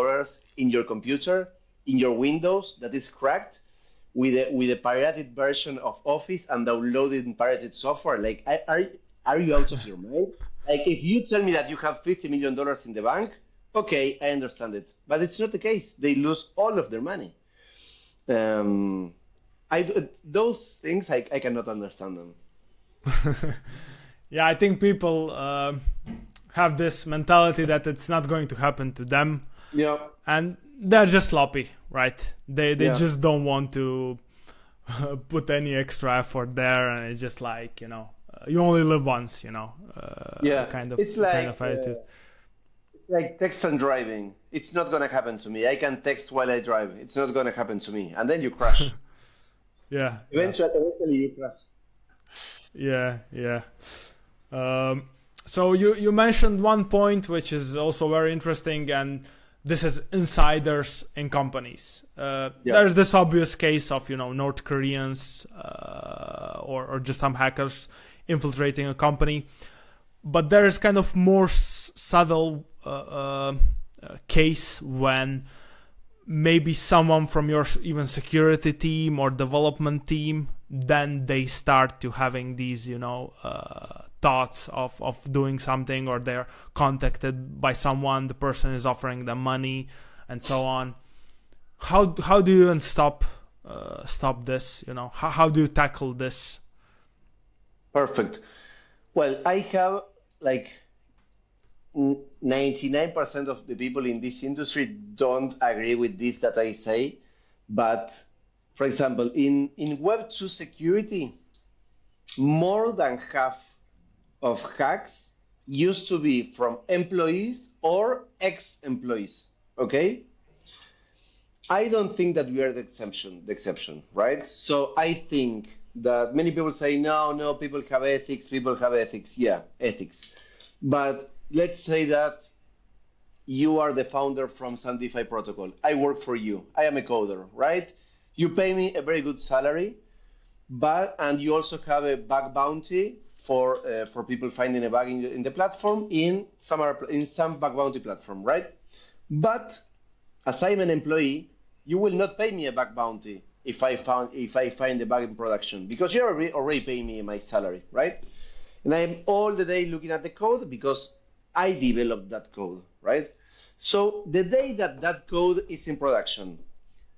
in your computer, in your Windows that is cracked with a pirated version of Office and downloaded pirated software. Like, are you out of your mind? Like, if you tell me that you have $50 million in the bank, okay, I understand it. But it's not the case. They lose all of their money. Those things, I cannot understand them. Yeah, I think people have this mentality that it's not going to happen to them. Yeah. And they're just sloppy, right? They just don't want to put any extra effort there, and it's just like, you only live once, kind of attitude. It's like text and driving. It's not gonna happen to me. I can text while I drive. It's not gonna happen to me, and then you crash. Yeah. Eventually you crash. Yeah. So you mentioned one point which is also very interesting, and this is insiders in companies. There's this obvious case of North Koreans or just some hackers infiltrating a company, but there is kind of more subtle case when maybe someone from your even security team or development team, then they start to having these thoughts of doing something, or they're contacted by someone, the person is offering them money and so on. How do you stop this? How do you tackle this? Perfect. Well, I have like 99% of the people in this industry don't agree with this that I say, but for example, in Web2 security, more than half of hacks used to be from employees or ex-employees. Okay, I don't think that we are the exception, right? So I think that many people say no, people have ethics. Yeah, ethics, but let's say that you are the founder from some DeFi protocol. I work for you. I am a coder, right? You pay me a very good salary, and you also have a bug bounty for people finding a bug in the platform in some bug bounty platform, right? But as I'm an employee, you will not pay me a bug bounty if I find a bug in production, because you're already paying me my salary, right? And I'm all the day looking at the code because I developed that code, right? So the day that code is in production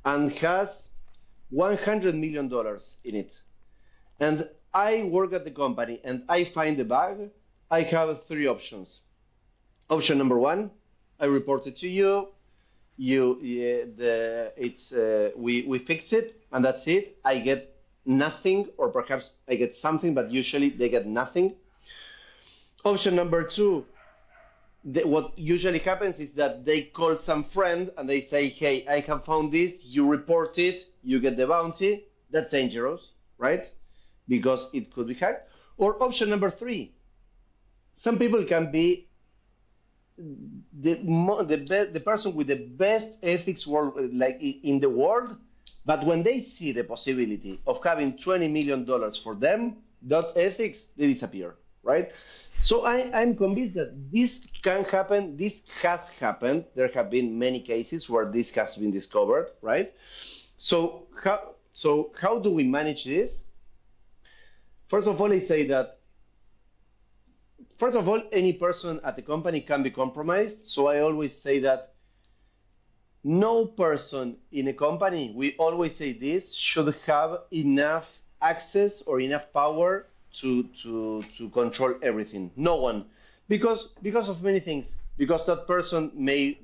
and has $100 million in it, and I work at the company and I find a bug, I have three options. Option number one, I report it to you. We fix it, and that's it. I get nothing, or perhaps I get something, but usually they get nothing. Option number two, what usually happens is that they call some friend and they say, hey, I have found this, you report it, you get the bounty. That's dangerous, right? Because it could be hacked. Or option number three, some people can be the person with the best ethics in the world, but when they see the possibility of having $20 million for them, that ethics, they disappear, right? So I'm convinced that this can happen. This has happened. There have been many cases where this has been discovered, right? So So how do we manage this? First of all, I say that first of all, any person at the company can be compromised. So I always say that no person in a company, we always say this, should have enough access or enough power to control everything. No one, because of many things. Because that person may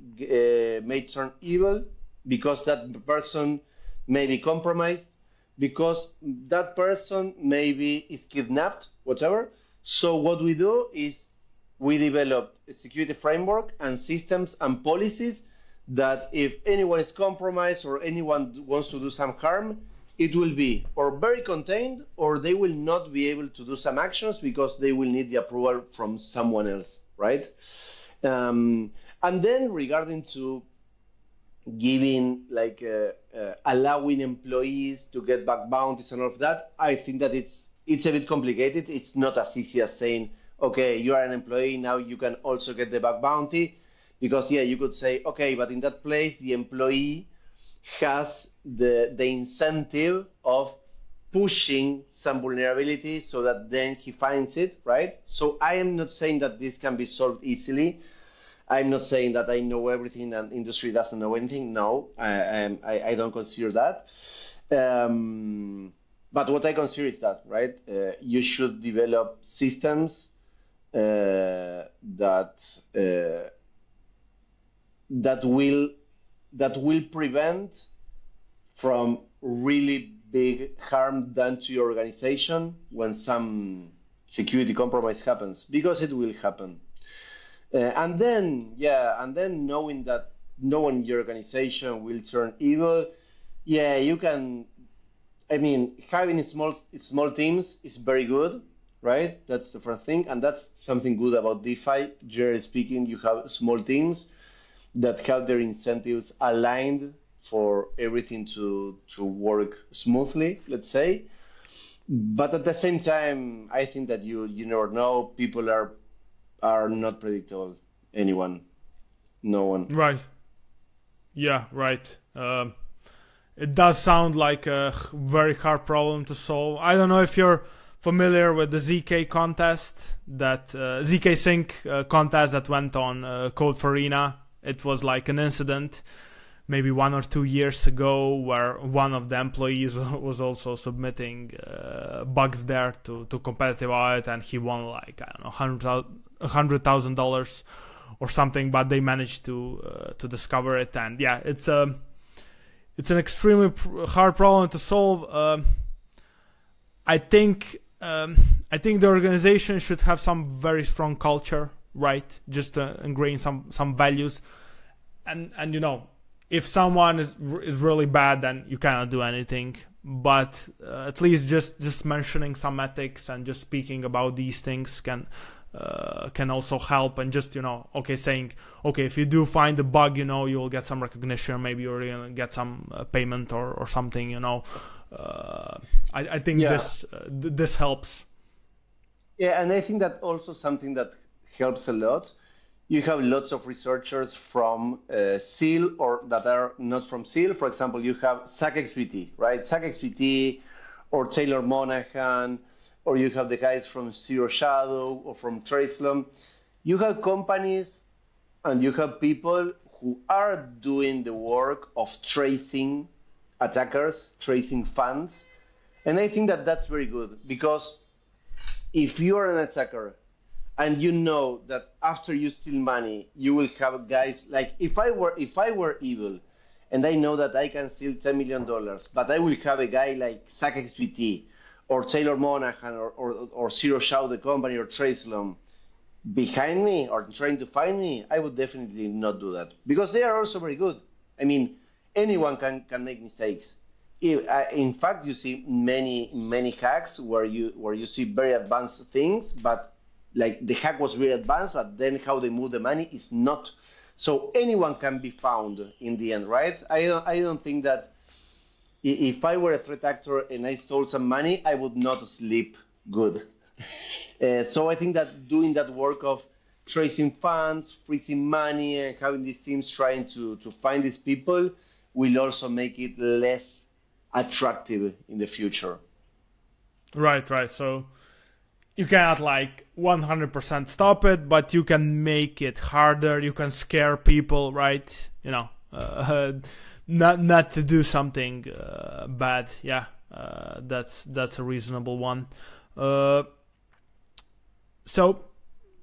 turn evil. Because that person may be compromised. Because that person maybe is kidnapped, whatever. So what we do is we develop a security framework and systems and policies that if anyone is compromised or anyone wants to do some harm, it will be or very contained or they will not be able to do some actions because they will need the approval from someone else, right? And then regarding to giving like allowing employees to get back bounties and all of that, I think that it's a bit complicated. It's not as easy as saying, okay, you are an employee, now you can also get the back bounty. Because, yeah, you could say, okay, but in that place, the employee has the incentive of pushing some vulnerability so that then he finds it, right? So I am not saying that this can be solved easily. I'm not saying that I know everything and industry doesn't know anything. No, I don't consider that. But what I consider is that, right, you should develop systems that will prevent from really big harm done to your organization when some security compromise happens, because it will happen. And then knowing that no one in your organization will turn evil, yeah, you can. I mean, having small teams is very good, right? That's the first thing, and that's something good about DeFi. Generally speaking, you have small teams that have their incentives aligned for everything to work smoothly, let's say. But at the same time, I think that you never know. People are not predictable. Anyone, no one. Right. Yeah, right. It does sound like a very hard problem to solve. I don't know if you're familiar with the ZK contest, that ZK Sync contest that went on Code for Arena. It was like an incident maybe 1 or 2 years ago where one of the employees was also submitting bugs there to competitive audit, and he won like, I don't know, $100,000 or something, but they managed to discover it. And yeah, it's an extremely hard problem to solve. I think the organization should have some very strong culture, right? Just to ingrain some values, and you know, if someone is really bad, then you cannot do anything. But at least just mentioning some ethics and just speaking about these things can also help. And just, you know, saying, okay, if you do find a bug, you know, you will get some recognition, maybe you're gonna get some payment or something, you know. I think this helps. Yeah, and I think that also something that helps a lot. You have lots of researchers from SEAL or that are not from SEAL. For example, you have SACXBT, right? SACXBT or Taylor Monahan, or you have the guys from Zero Shadow or from Tracelom. You have companies and you have people who are doing the work of tracing attackers, tracing funds. And I think that that's very good, because if you're an attacker and you know that after you steal money, you will have guys like, if I were evil, and I know that I can steal $10 million, but I will have a guy like SACXBT or Taylor Monahan or Zero Shadow the company or Tracelom behind me or trying to find me, I would definitely not do that, because they are also very good. I mean, anyone can make mistakes. In fact, you see many hacks where you see very advanced things, but like the hack was very advanced, but then how they move the money is not. So anyone can be found in the end, right? I don't think that if I were a threat actor and I stole some money, I would not sleep good. So I think that doing that work of tracing funds, freezing money, and having these teams trying to find these people will also make it less attractive in the future. Right. So you cannot like 100% stop it, but you can make it harder. You can scare people, right? Not to do something bad. Yeah, that's a reasonable one. So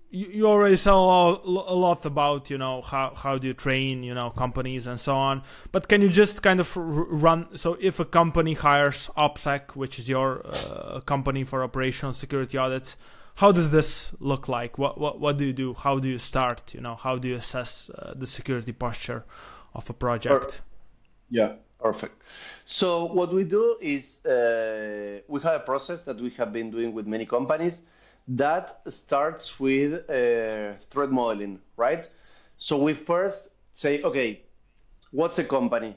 you already said a lot about how do you train companies and so on, but can you just kind of run, so if a company hires Opsek, which is your company for operational security audits, how does this look like? What do you do? How do you start? How do you assess the security posture of a project? Yeah, perfect. So what we do is we have a process that we have been doing with many companies that starts with threat modeling, right? So we first say, okay, what's a company?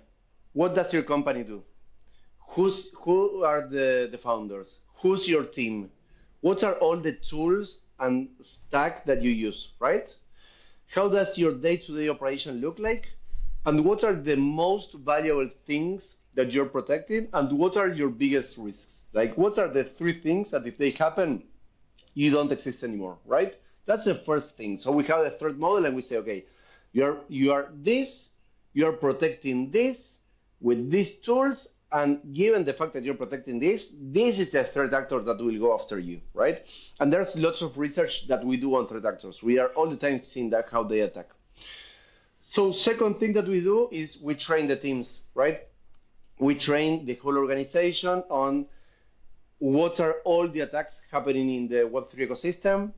What does your company do? Who are the founders? Who's your team? What are all the tools and stack that you use, right? How does your day-to-day operation look like? And what are the most valuable things that you're protecting? And what are your biggest risks? Like, what are the three things that if they happen, you don't exist anymore, right? That's the first thing. So we have a threat model and we say, okay, you're protecting this with these tools, and given the fact that you're protecting this is the threat actor that will go after you, right? And there's lots of research that we do on threat actors. We are all the time seeing that how they attack. So second thing that we do is we train the teams, right? We train the whole organization on what are all the attacks happening in the Web3 ecosystem,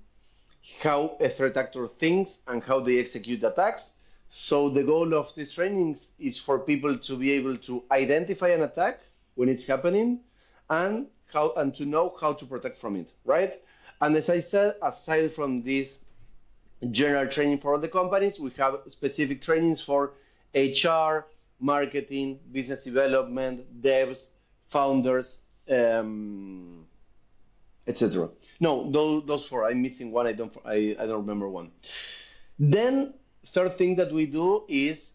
how a threat actor thinks, and how they execute attacks. So the goal of these trainings is for people to be able to identify an attack when it's happening and to know how to protect from it, right? And as I said, aside from this general training for all the companies, we have specific trainings for HR, marketing, business development, devs, founders, etc. No, those four. I'm missing one. I don't remember one. Then third thing that we do is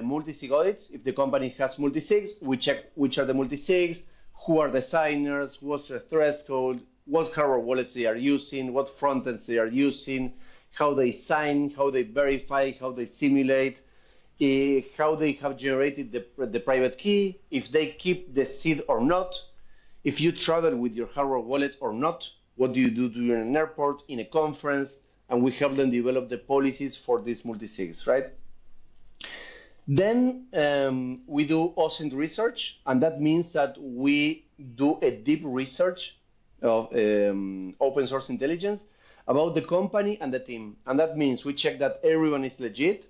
multi-sig audits. If the company has multi-sigs, we check which are the multi-sigs, who are the signers, what's the threshold, what hardware wallets they are using, what frontends they are using, how they sign, how they verify, how they simulate, how they have generated the private key, if they keep the seed or not, if you travel with your hardware wallet or not, what do you do during an airport, in a conference, and we help them develop the policies for these multi-sigs, right? Then we do OSINT research, and that means that we do a deep research of open source intelligence about the company and the team. And that means we check that everyone is legit.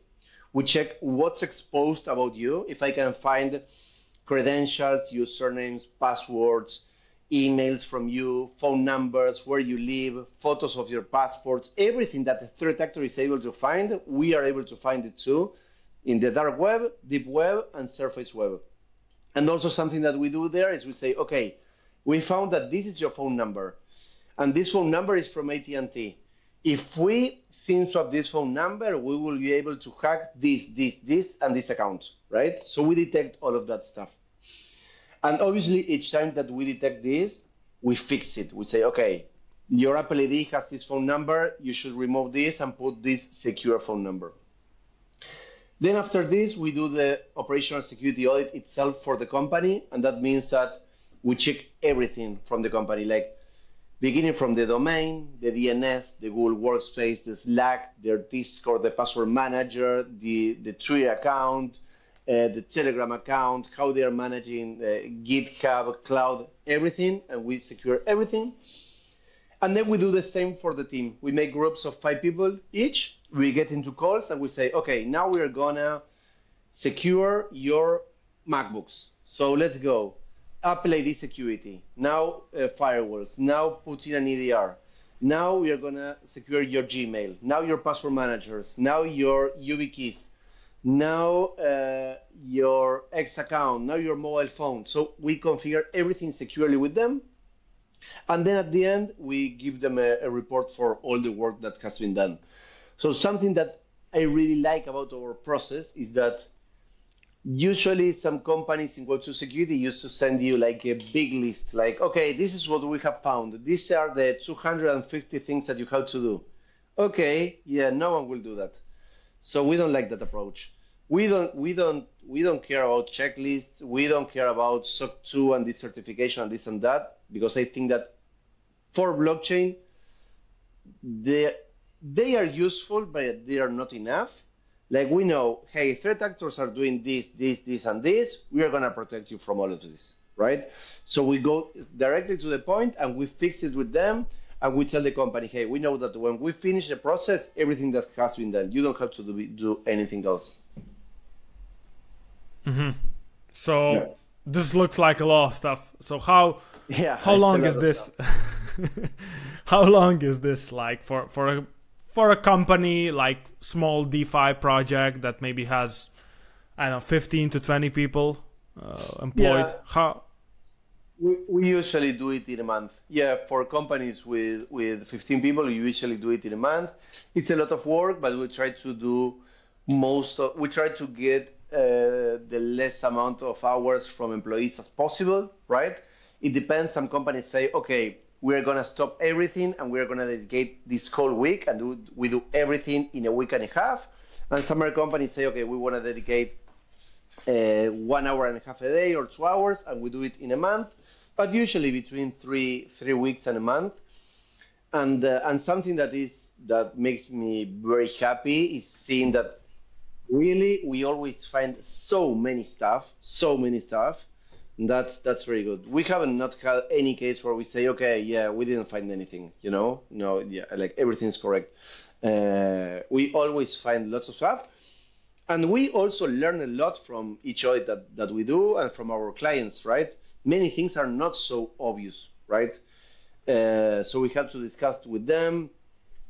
We check what's exposed about you. If I can find credentials, usernames, passwords, emails from you, phone numbers, where you live, photos of your passports, everything that the threat actor is able to find, we are able to find it too in the dark web, deep web, and surface web. And also something that we do there is we say, okay, we found that this is your phone number, and this phone number is from AT&T. If we SIM swap this phone number, we will be able to hack this, and this account, right? So we detect all of that stuff. And obviously, each time that we detect this, we fix it. We say, okay, your Apple ID has this phone number. You should remove this and put this secure phone number. Then after this, we do the operational security audit itself for the company. And that means that we check everything from the company, like beginning from the domain, the DNS, the Google Workspace, the Slack, their Discord, the password manager, the Twitter account, the Telegram account, how they are managing GitHub, cloud, everything, and we secure everything. And then we do the same for the team. We make groups of 5 people each. We get into calls and we say, okay, now we are gonna secure your MacBooks. So let's go. Apple ID security. Now firewalls. Now put in an EDR. Now we are gonna secure your Gmail. Now your password managers. Now your YubiKeys. Now your X account, now your mobile phone. So we configure everything securely with them. And then at the end, we give them a report for all the work that has been done. So something that I really like about our process is that Usually some companies in Web2 security used to send you like a big list, like, okay, this is what we have found. These are the 250 things that you have to do. Okay, yeah, no one will do that. So we don't like that approach. We don't care about checklists. We don't care about SOC 2 and this certification and this and that, because I think that for blockchain, they they are useful, but they are not enough. Like we know, hey, threat actors are doing this, and this. We are gonna protect you from all of this, right? So we go directly to the point and we fix it with them, and we tell the company, hey, we know that when we finish the process, everything that has been done, you don't have to do anything else. So Yeah. this looks like a lot of stuff. So how Yeah, how it's a long lot is of stuff. this? How long is this like for a company like small DeFi project that maybe has, I don't know, 15 to 20 people employed? Yeah, How? we usually do it in a month. Yeah, for companies with 15 people, we usually do it in a month. It's a lot of work, but we try to do we try to get the less amount of hours from employees as possible, right? It depends. Some companies say, okay, we're gonna stop everything and we're gonna dedicate this whole week and we do everything in a week and a half. And some other companies say, okay, we want to dedicate 1 hour and a half a day or 2 hours, and we do it in a month, but usually between three weeks and a month. And something that makes me very happy is seeing that really we always find so many stuff. That's very good. We haven't not had any case where we say, okay, yeah, we didn't find anything, no, yeah, like everything's correct. We always find lots of stuff, and we also learn a lot from each audit that we do and from our clients, right? Many things are not so obvious, right? So we have to discuss with them.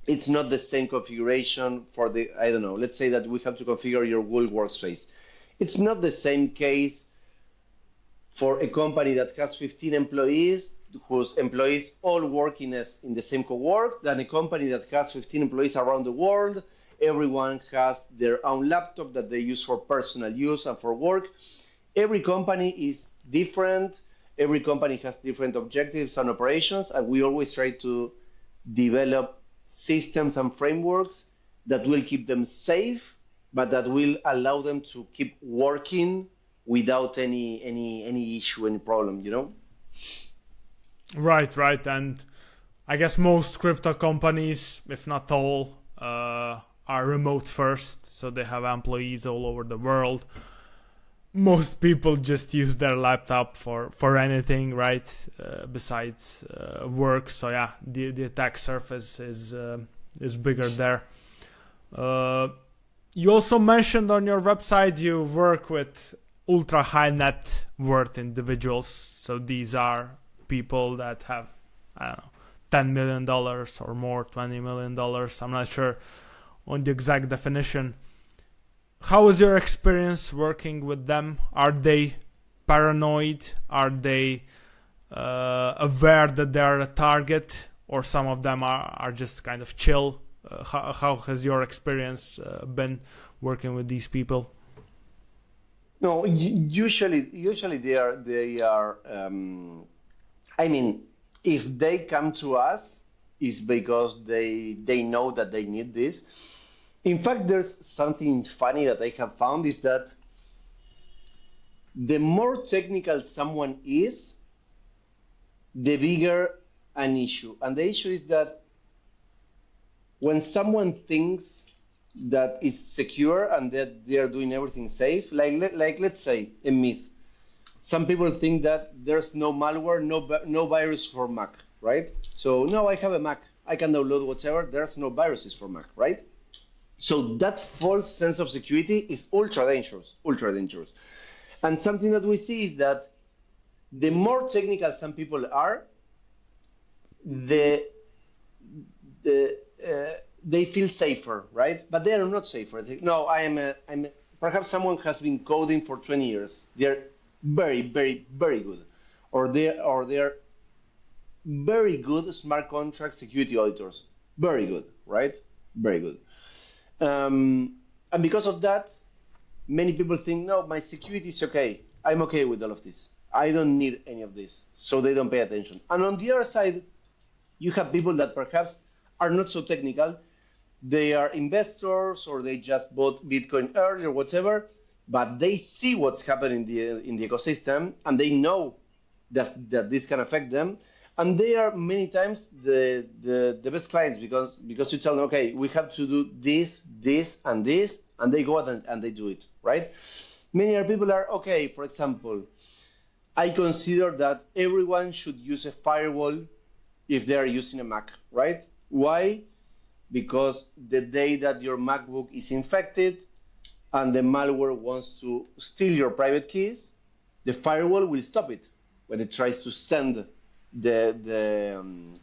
It's not the same configuration for the, I don't know, let's say that we have to configure your Google workspace. It's not the same case for a company that has 15 employees, whose employees all work in the same cowork, than a company that has 15 employees around the world. Everyone has their own laptop that they use for personal use and for work. Every company is different. Every company has different objectives and operations, and we always try to develop systems and frameworks that will keep them safe, but that will allow them to keep working without any issue, any problem. Right. And I guess most crypto companies, if not all, are remote first, so they have employees all over the world. Most people just use their laptop for anything, right? Besides work. So yeah, the attack surface is bigger there. You also mentioned on your website you work with ultra high net worth individuals. So these are people that have, I don't know, $10 million or more, $20 million. I'm not sure on the exact definition. How was your experience working with them? Are they paranoid? Are they aware that they're a target? Or some of them are just kind of chill? How has your experience been working with these people? No, usually they are. I mean, if they come to us, it's because they know that they need this. In fact, there's something funny that I have found is that the more technical someone is, the bigger an issue. And the issue is that when someone thinks that is secure and that they are doing everything safe, like let's say a myth. Some people think that there's no malware, no virus for Mac, right? So no, I have a Mac, I can download whatever. There's no viruses for Mac, right? So that false sense of security is ultra dangerous, ultra dangerous. And something that we see is that the more technical some people are, the they feel safer, right? But they are not safer. No, perhaps someone has been coding for 20 years. They're very, very, very good, or they're very good smart contract security auditors. Very good, right? Very good. And because of that, many people think, no, my security is okay. I'm okay with all of this. I don't need any of this. So they don't pay attention. And on the other side, you have people that perhaps are not so technical. They are investors or they just bought Bitcoin early or whatever, but they see what's happening in the ecosystem and they know that this can affect them. And they are many times the best clients because you tell them, okay, we have to do this, this, and this, and they go out and they do it, right? Many other people are, okay, for example, I consider that everyone should use a firewall if they are using a Mac, right? Why? Because the day that your MacBook is infected and the malware wants to steal your private keys, the firewall will stop it when it tries to send the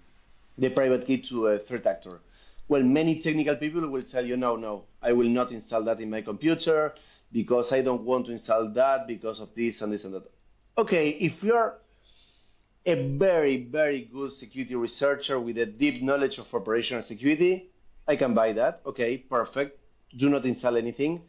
private key to a threat actor. Well, many technical people will tell you, no, I will not install that in my computer because I don't want to install that because of this and this and that. Okay, if you're a very, very good security researcher with a deep knowledge of operational security, I can buy that. Okay, perfect. Do not install anything.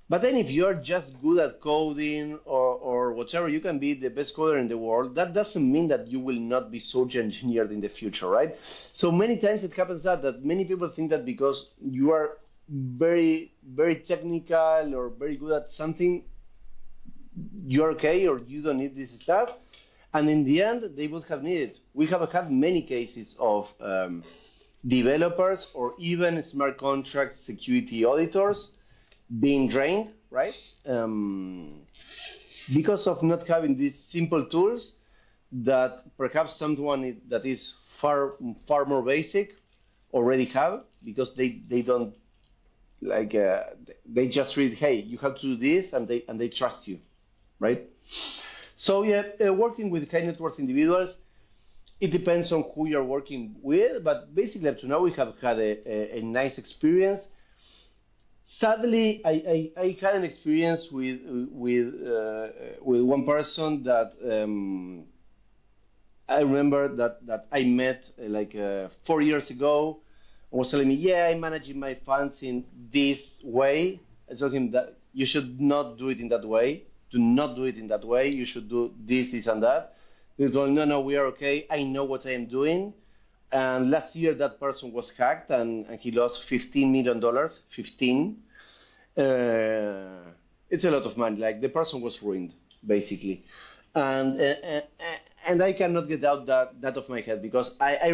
But then if you're just good at coding or whatever, you can be the best coder in the world. That doesn't mean that you will not be social engineered in the future, right? So many times it happens that many people think that because you are very, very technical or very good at something, you're okay or you don't need this stuff. And in the end, they would have needed. We have had many cases of developers or even smart contract security auditors being drained, right? Because of not having these simple tools that perhaps someone that is far more basic already have, because they don't like they just read, hey, you have to do this, and they trust you, right? So yeah, working with high net worth individuals, it depends on who you're working with, but basically up to now we have had a nice experience. Sadly, I had an experience with one person that I remember that I met 4 years ago, and was telling me, yeah, I'm managing my funds in this way. I told him that you should not do it in that way. Do not do it in that way. You should do this, this, and that. He told, no, we are okay. I know what I am doing. And last year that person was hacked and he lost $15 million. 15. It's a lot of money. Like the person was ruined, basically. And I cannot get out that of my head because I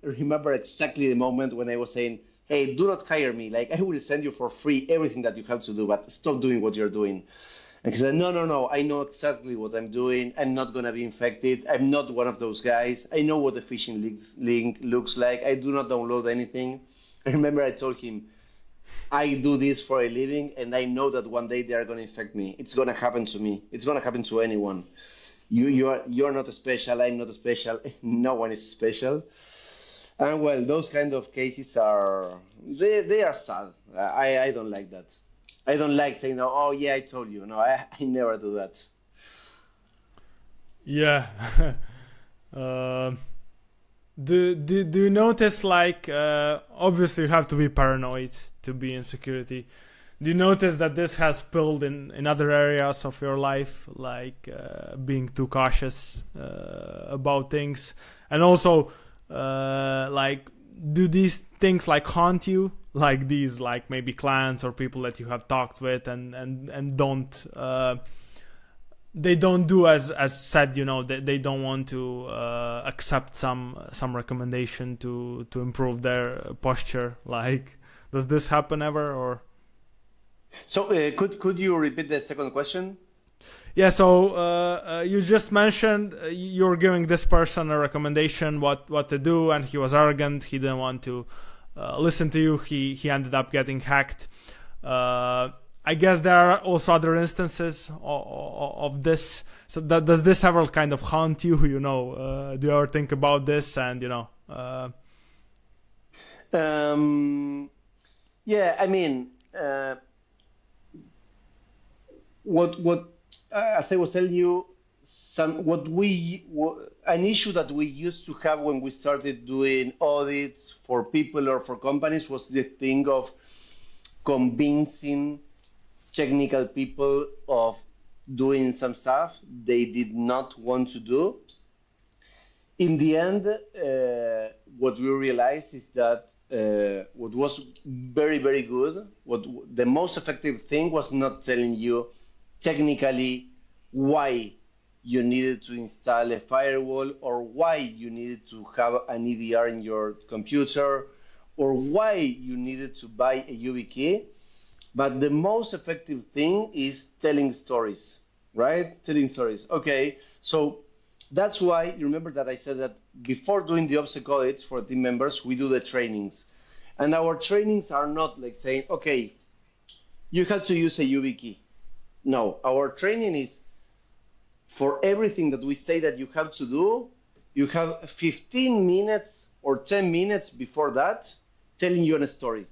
remember exactly the moment when I was saying, hey, do not hire me. Like I will send you for free everything that you have to do, but stop doing what you're doing. And he said, no, I know exactly what I'm doing. I'm not going to be infected. I'm not one of those guys. I know what the phishing link looks like. I do not download anything. I remember I told him, I do this for a living, and I know that one day they are going to infect me. It's going to happen to me. It's going to happen to anyone. You're not special. I'm not special. No one is special. And well, those kind of cases they are sad. I don't like that. I don't like saying, oh yeah, I told you. No, I never do that. Yeah. Do you notice, like, obviously you have to be paranoid to be in security. Do you notice that this has spilled in other areas of your life, like being too cautious about things? And also, like, do these things like haunt you? Like these, like maybe clients or people that you have talked with and don't they don't do as said, they don't want to accept some recommendation to improve their posture. Like, does this happen ever? Or so could you repeat the second question? Yeah, so you just mentioned you're giving this person a recommendation what to do, and he was arrogant. He didn't want to listen to you. He ended up getting hacked. I guess there are also other instances of this. So does this ever kind of haunt you? Do you ever think about this? And yeah, I mean, what as I was telling you, an issue that we used to have when we started doing audits for people or for companies was the thing of convincing technical people of doing some stuff they did not want to do. In the end, what we realized is that what was very, very good, what the most effective thing was not telling you technically why you needed to install a firewall, or why you needed to have an EDR in your computer, or why you needed to buy a YubiKey. But the most effective thing is telling stories, right? Telling stories. Okay, so that's why you remember that I said that before doing the Opsek audits for team members, we do the trainings. And our trainings are not like saying, okay, you have to use a YubiKey. No, our training is for everything that we say that you have to do, you have 15 minutes or 10 minutes before that telling you a story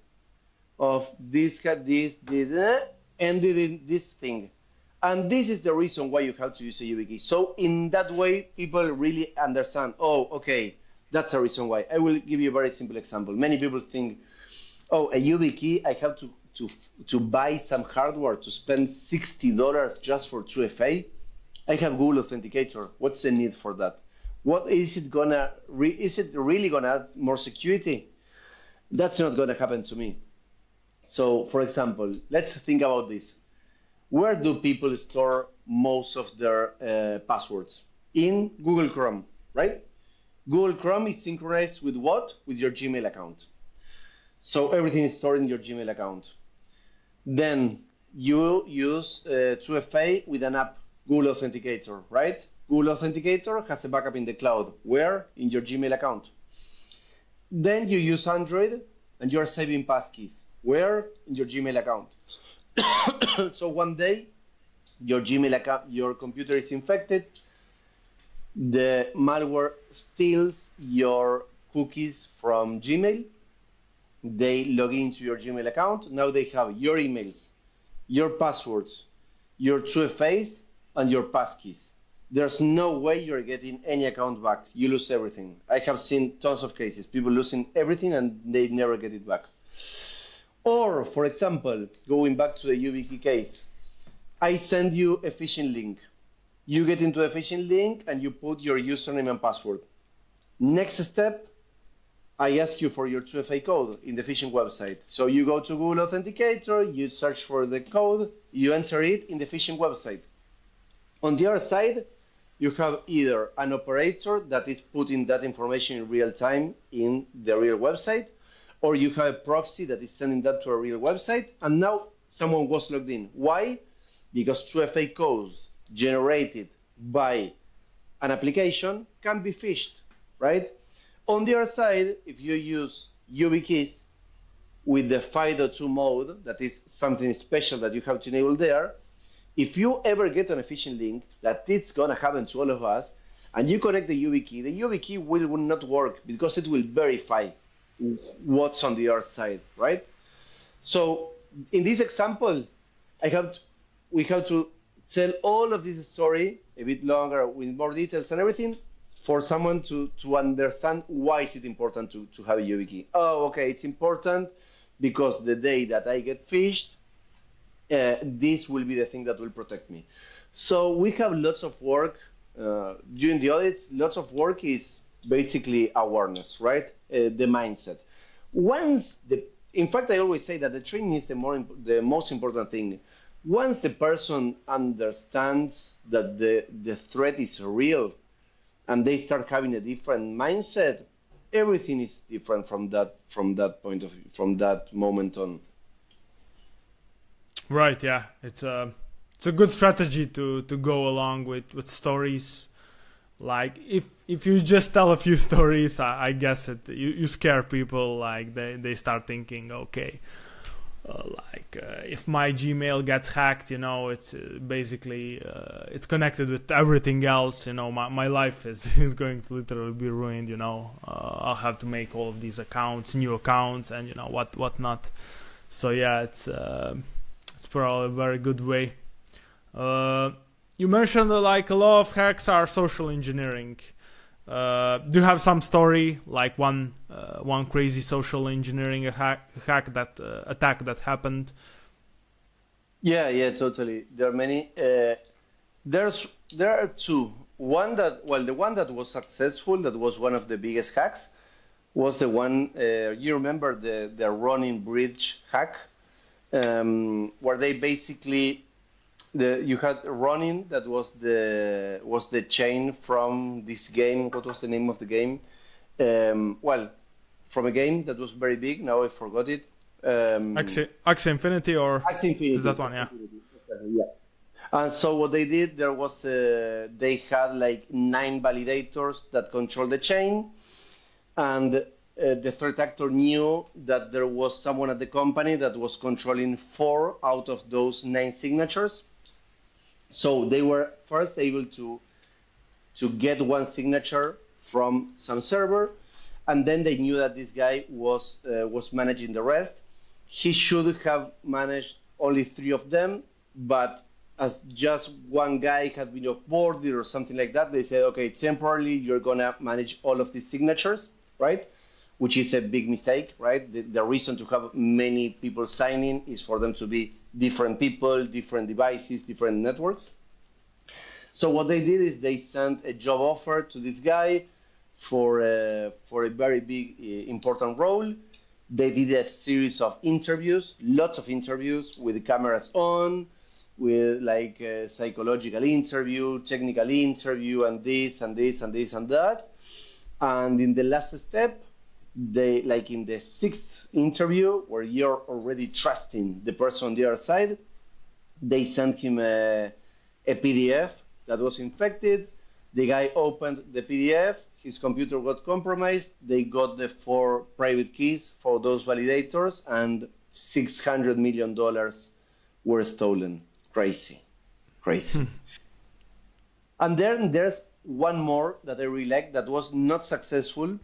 of this had this, ended in this thing. And this is the reason why you have to use a YubiKey. So in that way, people really understand, oh, okay, that's the reason why. I will give you a very simple example. Many people think, oh, a YubiKey, I have to buy some hardware to spend $60 just for 2FA. I have Google Authenticator. What's the need for that? What is it gonna? Is it really gonna add more security? That's not gonna happen to me. So, for example, let's think about this. Where do people store most of their passwords? In Google Chrome, right? Google Chrome is synchronized with what? With your Gmail account. So everything is stored in your Gmail account. Then you use 2FA with an app, Google Authenticator, right? Google Authenticator has a backup in the cloud. Where? In your Gmail account. Then you use Android and you're saving passkeys. Where? In your Gmail account. So one day, your Gmail account, your computer is infected. The malware steals your cookies from Gmail. They log into your Gmail account. Now they have your emails, your passwords, your 2FAs, and your passkeys. There's no way you're getting any account back. You lose everything. I have seen tons of cases, people losing everything and they never get it back. Or, for example, going back to the YubiKey case, I send you a phishing link. You get into a phishing link and you put your username and password. Next step, I ask you for your 2FA code in the phishing website. So you go to Google Authenticator, you search for the code, you enter it in the phishing website. On the other side, you have either an operator that is putting that information in real time in the real website, or you have a proxy that is sending that to a real website, and now someone was logged in. Why? Because 2FA codes generated by an application can be phished, right? On the other side, if you use YubiKeys with the 5.2 mode, that is something special that you have to enable there, if you ever get on a phishing link, that it's going to happen to all of us, and you connect the YubiKey will not work because it will verify what's on the other side, right? So in this example, we have to tell all of this story a bit longer with more details and everything for someone to understand why is it important to have a YubiKey. Oh, okay, it's important because the day that I get phished, this will be the thing that will protect me. So we have lots of work during the audits. Lots of work is basically awareness, right? The mindset. In fact, I always say that the training is the most important thing. Once the person understands that the threat is real, and they start having a different mindset, everything is different from that point of view, from that moment on. Right, yeah. It's a good strategy to go along with stories. Like if you just tell a few stories, I guess you scare people. Like they start thinking, okay, if my Gmail gets hacked, it's basically it's connected with everything else. My life is going to literally be ruined. I'll have to make all of these new accounts, and what not. So yeah, it's probably a very good way. You mentioned like a lot of hacks are social engineering. Do you have some story, like one crazy social engineering attack that happened? Yeah, yeah, totally. There are many. There are two. One that, well, the one that was successful, that was one of the biggest hacks, was the one you remember the running bridge hack, where they basically you had running, that was the chain from this game. What was the name of the game? Well, from a game that was very big. Now I forgot it. Axie Infinity, or Axie is Infinity. that one? Axie Yeah. Infinity. Exactly, yeah. And so what they did, there was they had like 9 validators that control the chain, and the threat actor knew that there was someone at the company that was controlling 4 out of those 9 signatures. So they were first able to get one signature from some server, and then they knew that this guy was managing the rest. He should have managed only 3 of them, but as just one guy had been offboarded or something like that, they said, okay, temporarily you're gonna manage all of these signatures, right? Which is a big mistake, right? The reason to have many people signing is for them to be different people, different devices, different networks. So what they did is they sent a job offer to this guy for a very big important role. They did a series of interviews, lots of interviews with the cameras on, with like a psychological interview, technical interview, and this and this and this and that. And in the last step, they, like in the 6th interview, where you're already trusting the person on the other side, they sent him a PDF that was infected. The guy opened the PDF, his computer got compromised, they got the 4 private keys for those validators, and $600 million were stolen. Crazy, crazy. And then there's one more that I really like that was not successful.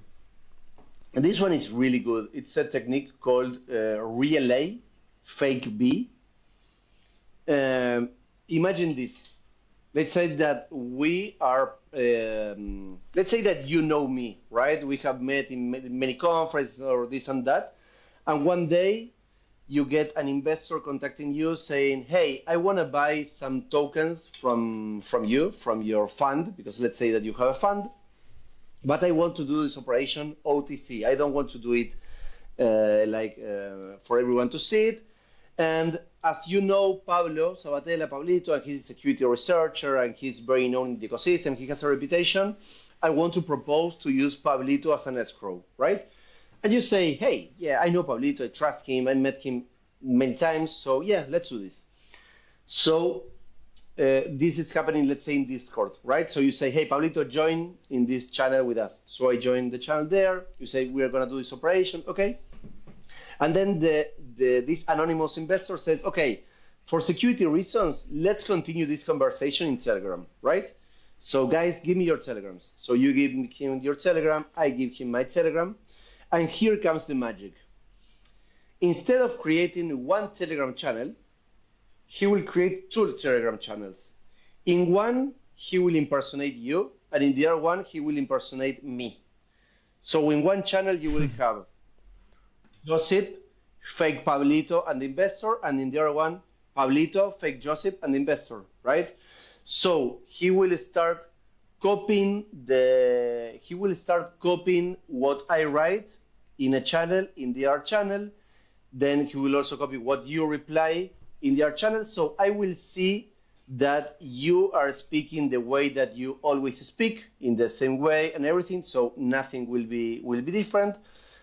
And this one is really good. It's a technique called relay fake B. Imagine this. Let's say that we are, let's say that you know me, right? We have met in many conferences or this and that. And one day you get an investor contacting you saying, hey, I want to buy some tokens from you, from your fund, because let's say that you have a fund, but I want to do this operation OTC. I don't want to do it for everyone to see it. And as you know, Pablo, Sabbatella, Pablito, and he's a security researcher and he's very known in the ecosystem, he has a reputation. I want to propose to use Pablito as an escrow, right? And you say, hey, yeah, I know Pablito, I trust him, I met him many times, so yeah, let's do this. So this is happening, let's say, in Discord, right? So you say, hey, Pablito, join in this channel with us. So I join the channel there. You say, we're going to do this operation, okay? And then this anonymous investor says, okay, for security reasons, let's continue this conversation in Telegram, right? So guys, give me your Telegrams. So you give him your Telegram, I give him my Telegram. And here comes the magic. Instead of creating one Telegram channel, he will create 2 Telegram channels. In one, he will impersonate you, and in the other one, he will impersonate me. So in one channel, you will have Joseph, fake Pablito, and the investor, and in the other one, Pablito, fake Joseph, and the investor, right? So he will start copying what I write in a channel, in the other channel. Then he will also copy what you reply in the other channel. So I will see that you are speaking the way that you always speak, in the same way and everything. So nothing will be different,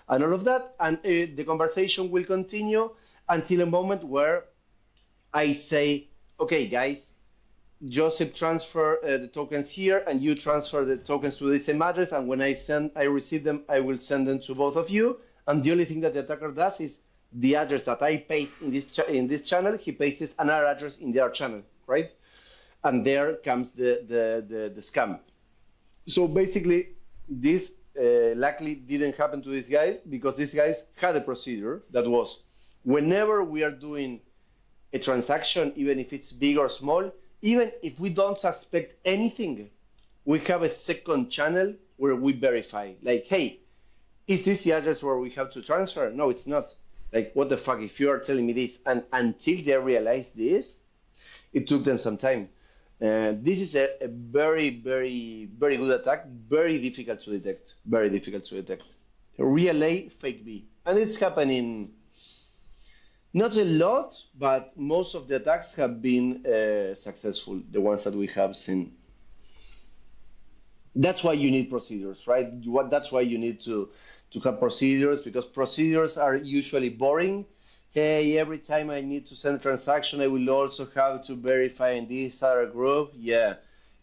and all of that. And the conversation will continue until a moment where I say, okay, guys, Joseph transfer the tokens here, and you transfer the tokens to the same address. And when I receive them, I will send them to both of you. And the only thing that the attacker does is the address that I paste in this channel, he pastes another address in the other channel, right? And there comes the scam. So basically, this luckily didn't happen to these guys, because these guys had a procedure that was, whenever we are doing a transaction, even if it's big or small, even if we don't suspect anything, we have a second channel where we verify, like, hey, is this the address where we have to transfer? No, it's not. Like, what the fuck? If you are telling me this, and until they realized this, it took them some time. This is a very, very, very good attack. Very difficult to detect. Very difficult to detect. Real A, fake B, and it's happening. Not a lot, but most of the attacks have been successful. The ones that we have seen. That's why you need procedures, right? That's why you need to have procedures, because procedures are usually boring. Hey, every time I need to send a transaction, I will also have to verify in this other group. Yeah,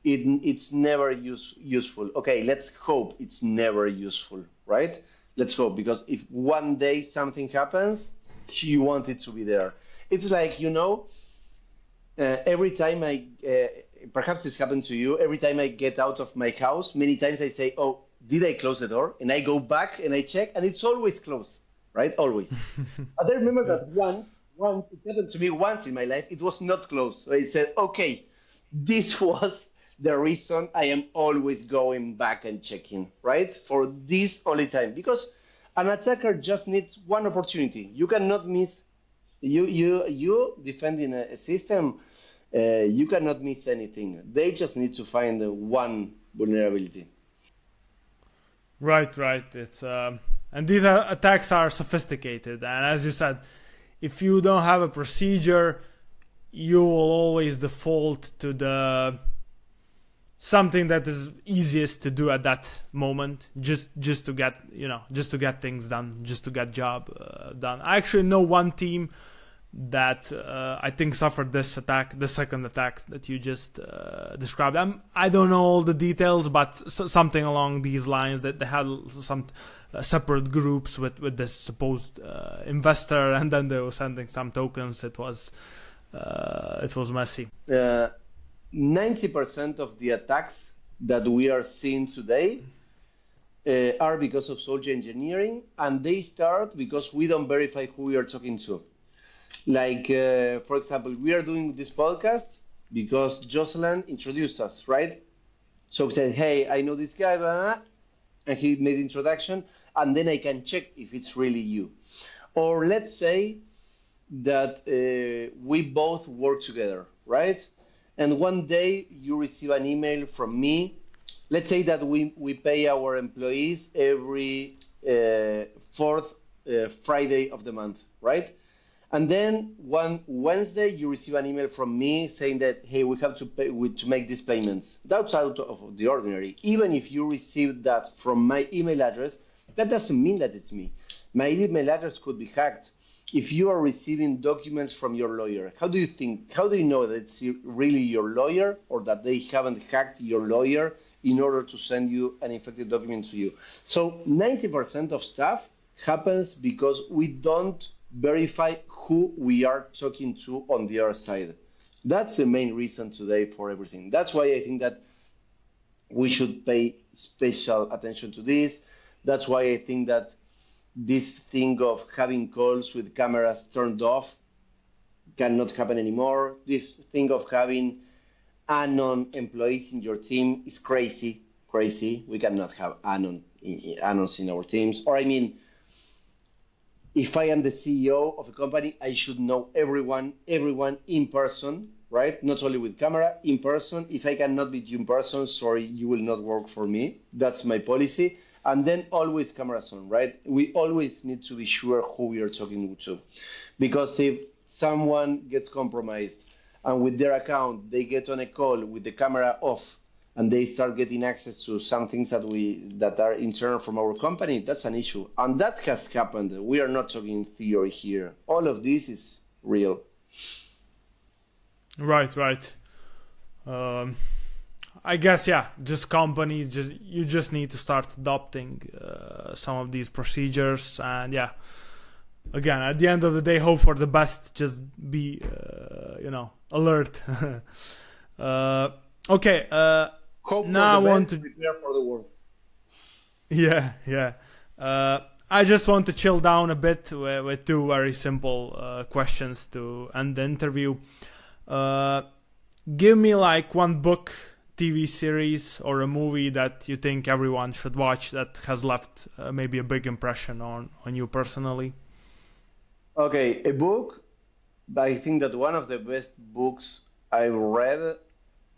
it's never useful. Okay, let's hope it's never useful, right? Let's hope, because if one day something happens, you want it to be there. It's like, every time perhaps this happened to you, every time I get out of my house, many times I say, oh, did I close the door? And I go back and I check, and it's always closed, right? Always. But I remember that once, it happened to me once in my life, it was not closed. So I said, okay, this was the reason I am always going back and checking, right? For this only time. Because an attacker just needs one opportunity. You cannot miss, you defending a system, you cannot miss anything. They just need to find one vulnerability. Right. It's and these attacks are sophisticated, and as you said, if you don't have a procedure, you will always default to the something that is easiest to do at that moment, just to get just to get things done, just to get job done. I actually know one team that I think suffered this attack, the second attack that you just described. I don't know all the details, but something along these lines, that they had some separate groups with this supposed investor, and then they were sending some tokens. It was messy. 90% of the attacks that we are seeing today are because of social engineering, and they start because we don't verify who we are talking to. Like, for example, we are doing this podcast because Jocelyn introduced us, right? So we said, hey, I know this guy, and he made the introduction, and then I can check if it's really you. Or let's say that we both work together, right? And one day you receive an email from me. Let's say that we pay our employees every fourth Friday of the month, right? And then one Wednesday you receive an email from me saying that, hey, we have to pay to make these payments. That's out of the ordinary. Even if you receive that from my email address, that doesn't mean that it's me. My email address could be hacked. If you are receiving documents from your lawyer, how do you know that it's really your lawyer, or that they haven't hacked your lawyer in order to send you an infected document to you? So 90% of stuff happens because we don't verify who we are talking to on the other side. That's the main reason today for everything. That's why I think that we should pay special attention to this. That's why I think that this thing of having calls with cameras turned off cannot happen anymore. This thing of having anon employees in your team is crazy. We cannot have anons in our teams. Or I mean, if I am the CEO of a company, I should know everyone in person, right? Not only with camera, in person. If I cannot meet you in person, sorry, you will not work for me. That's my policy. And then always cameras on, right? We always need to be sure who we are talking to. Because if someone gets compromised and with their account, they get on a call with the camera off, and they start getting access to some things that are internal from our company, that's an issue. And that has happened. We are not talking theory here. All of this is real. Right. I guess, yeah, just companies, you just need to start adopting some of these procedures. And yeah, again, at the end of the day, hope for the best. Just be, alert. Okay. Hope now for the I want best, to prepare for the worst. Yeah. I just want to chill down a bit with two very simple questions to end the interview. Give me like one book, TV series, or a movie that you think everyone should watch that has left maybe a big impression on you personally. Okay, a book. I think that one of the best books I've read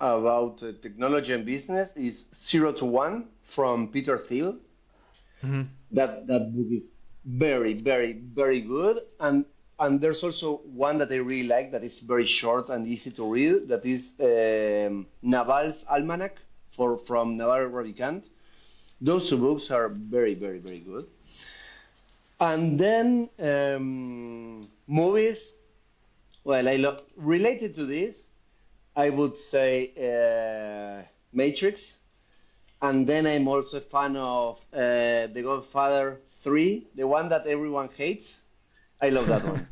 about technology and business is Zero to One from Peter Thiel. Hmm. That book is very, very, very good. And there's also one that I really like that is very short and easy to read. That is Naval's Almanac for from Naval Ravikant. Those two books are very, very, very good. And then movies. Well, I love related to this. I would say Matrix, and then I'm also a fan of The Godfather 3, the one that everyone hates. I love that one.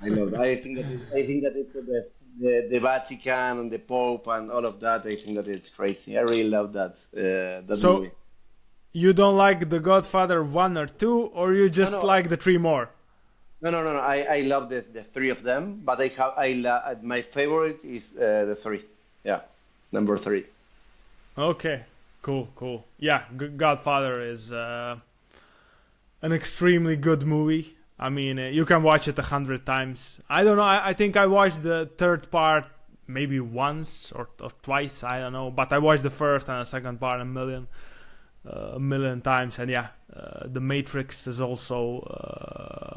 I love that. I think that it's the best. The Vatican and the Pope and all of that. I think that it's crazy. I really love that So movie. you don't like The Godfather 1 or 2, or you No, just no, like the three more? no. I love the three of them, but my favorite is the three. Yeah, number three. Okay, cool. Yeah, Godfather is an extremely good movie. I mean, you can watch it 100 times. I don't know. I think I watched the third part maybe once or twice. I don't know. But I watched the first and the second part a million times. And yeah, The Matrix is also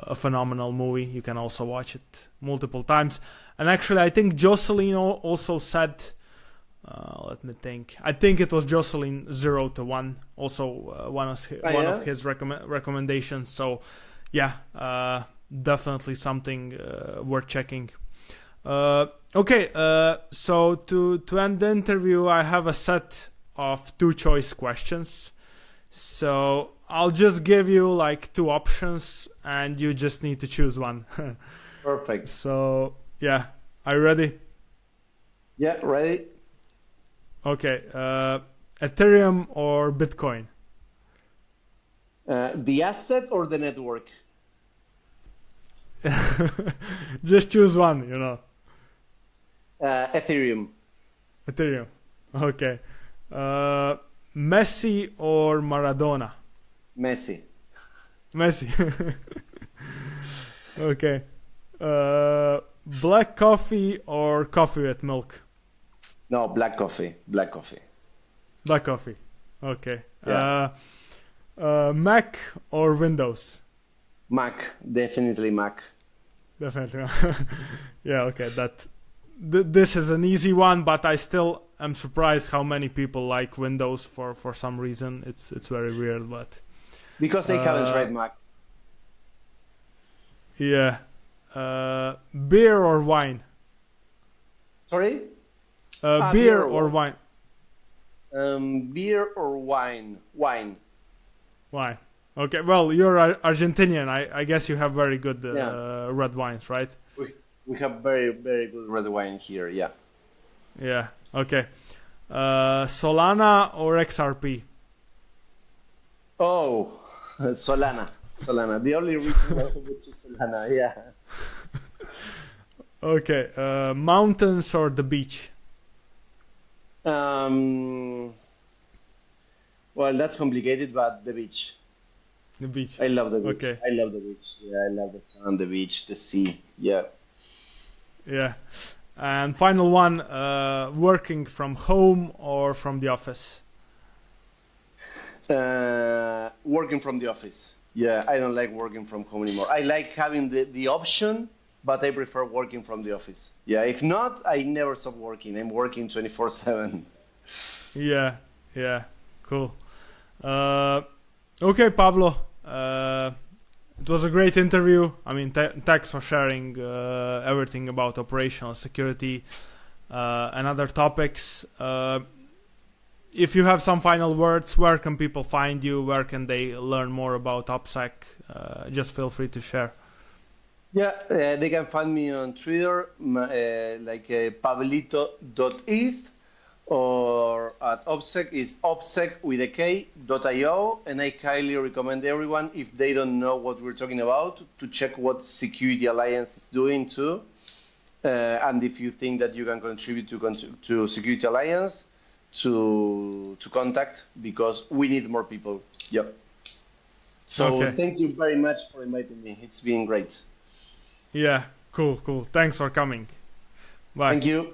a phenomenal movie. You can also watch it multiple times. And actually, I think Jocelyn also said. Let me think. I think it was Jocelyn 0 to 1. Also, Oh, one yeah? of his recommendations. So, yeah, definitely something worth checking. Okay, so to end the interview, I have a set of two choice questions. So I'll just give you like two options, and you just need to choose one. Perfect. So yeah, are you ready? Yeah, ready? Okay, Ethereum or Bitcoin? The asset or the network? Just choose one, you know. Ethereum. Ethereum. Okay. Messi or Maradona? Messi. Messi. Okay. Black coffee or coffee with milk? No, black coffee. Black coffee. Black coffee. Okay. Yeah. Mac or Windows? Mac. Definitely Mac. Definitely. Yeah. Okay. This is an easy one, but I still am surprised how many people like Windows for some reason. It's very weird, but Because they haven't uh, tried Mac. yeah. Beer or wine? Sorry? Beer Beer or or wine. wine? Beer or wine? Wine. Wine. Okay. Well, you're Argentinian. I guess you have very good Yeah. red wines, right? We have very, very good red wine here. Yeah. Yeah. Okay. Solana or XRP? Oh, Solana. Solana. The only reason why I would choose Solana. Yeah. Okay. Mountains or the beach? Um, well, that's complicated, but the beach. The beach. I love the beach. Okay. I love the beach. Yeah, I love the sun, the beach, the sea. Yeah. Yeah. And final one, working from home or from the office? Working from the office. Yeah, I don't like working from home anymore. I like having the option, but I prefer working from the office. Yeah, if not, I never stop working. I'm working 24/7. Yeah. Yeah. Cool. Okay, Pablo. It was a great interview. I mean, thanks for sharing everything about operational security and other topics. If you have some final words, where can people find you? Where can they learn more about Opsek? Just feel free to share. Yeah, they can find me on Twitter, like pablito.eth, or at Opsek is opsek with a K.io, and I highly recommend everyone, if they don't know what we're talking about, to check what Security Alliance is doing too. And if you think that you can contribute to Security Alliance, to contact, because we need more people. Yep. So Okay. thank you very much for inviting me. It's been great. Yeah, cool. Thanks for coming. Bye. Thank you.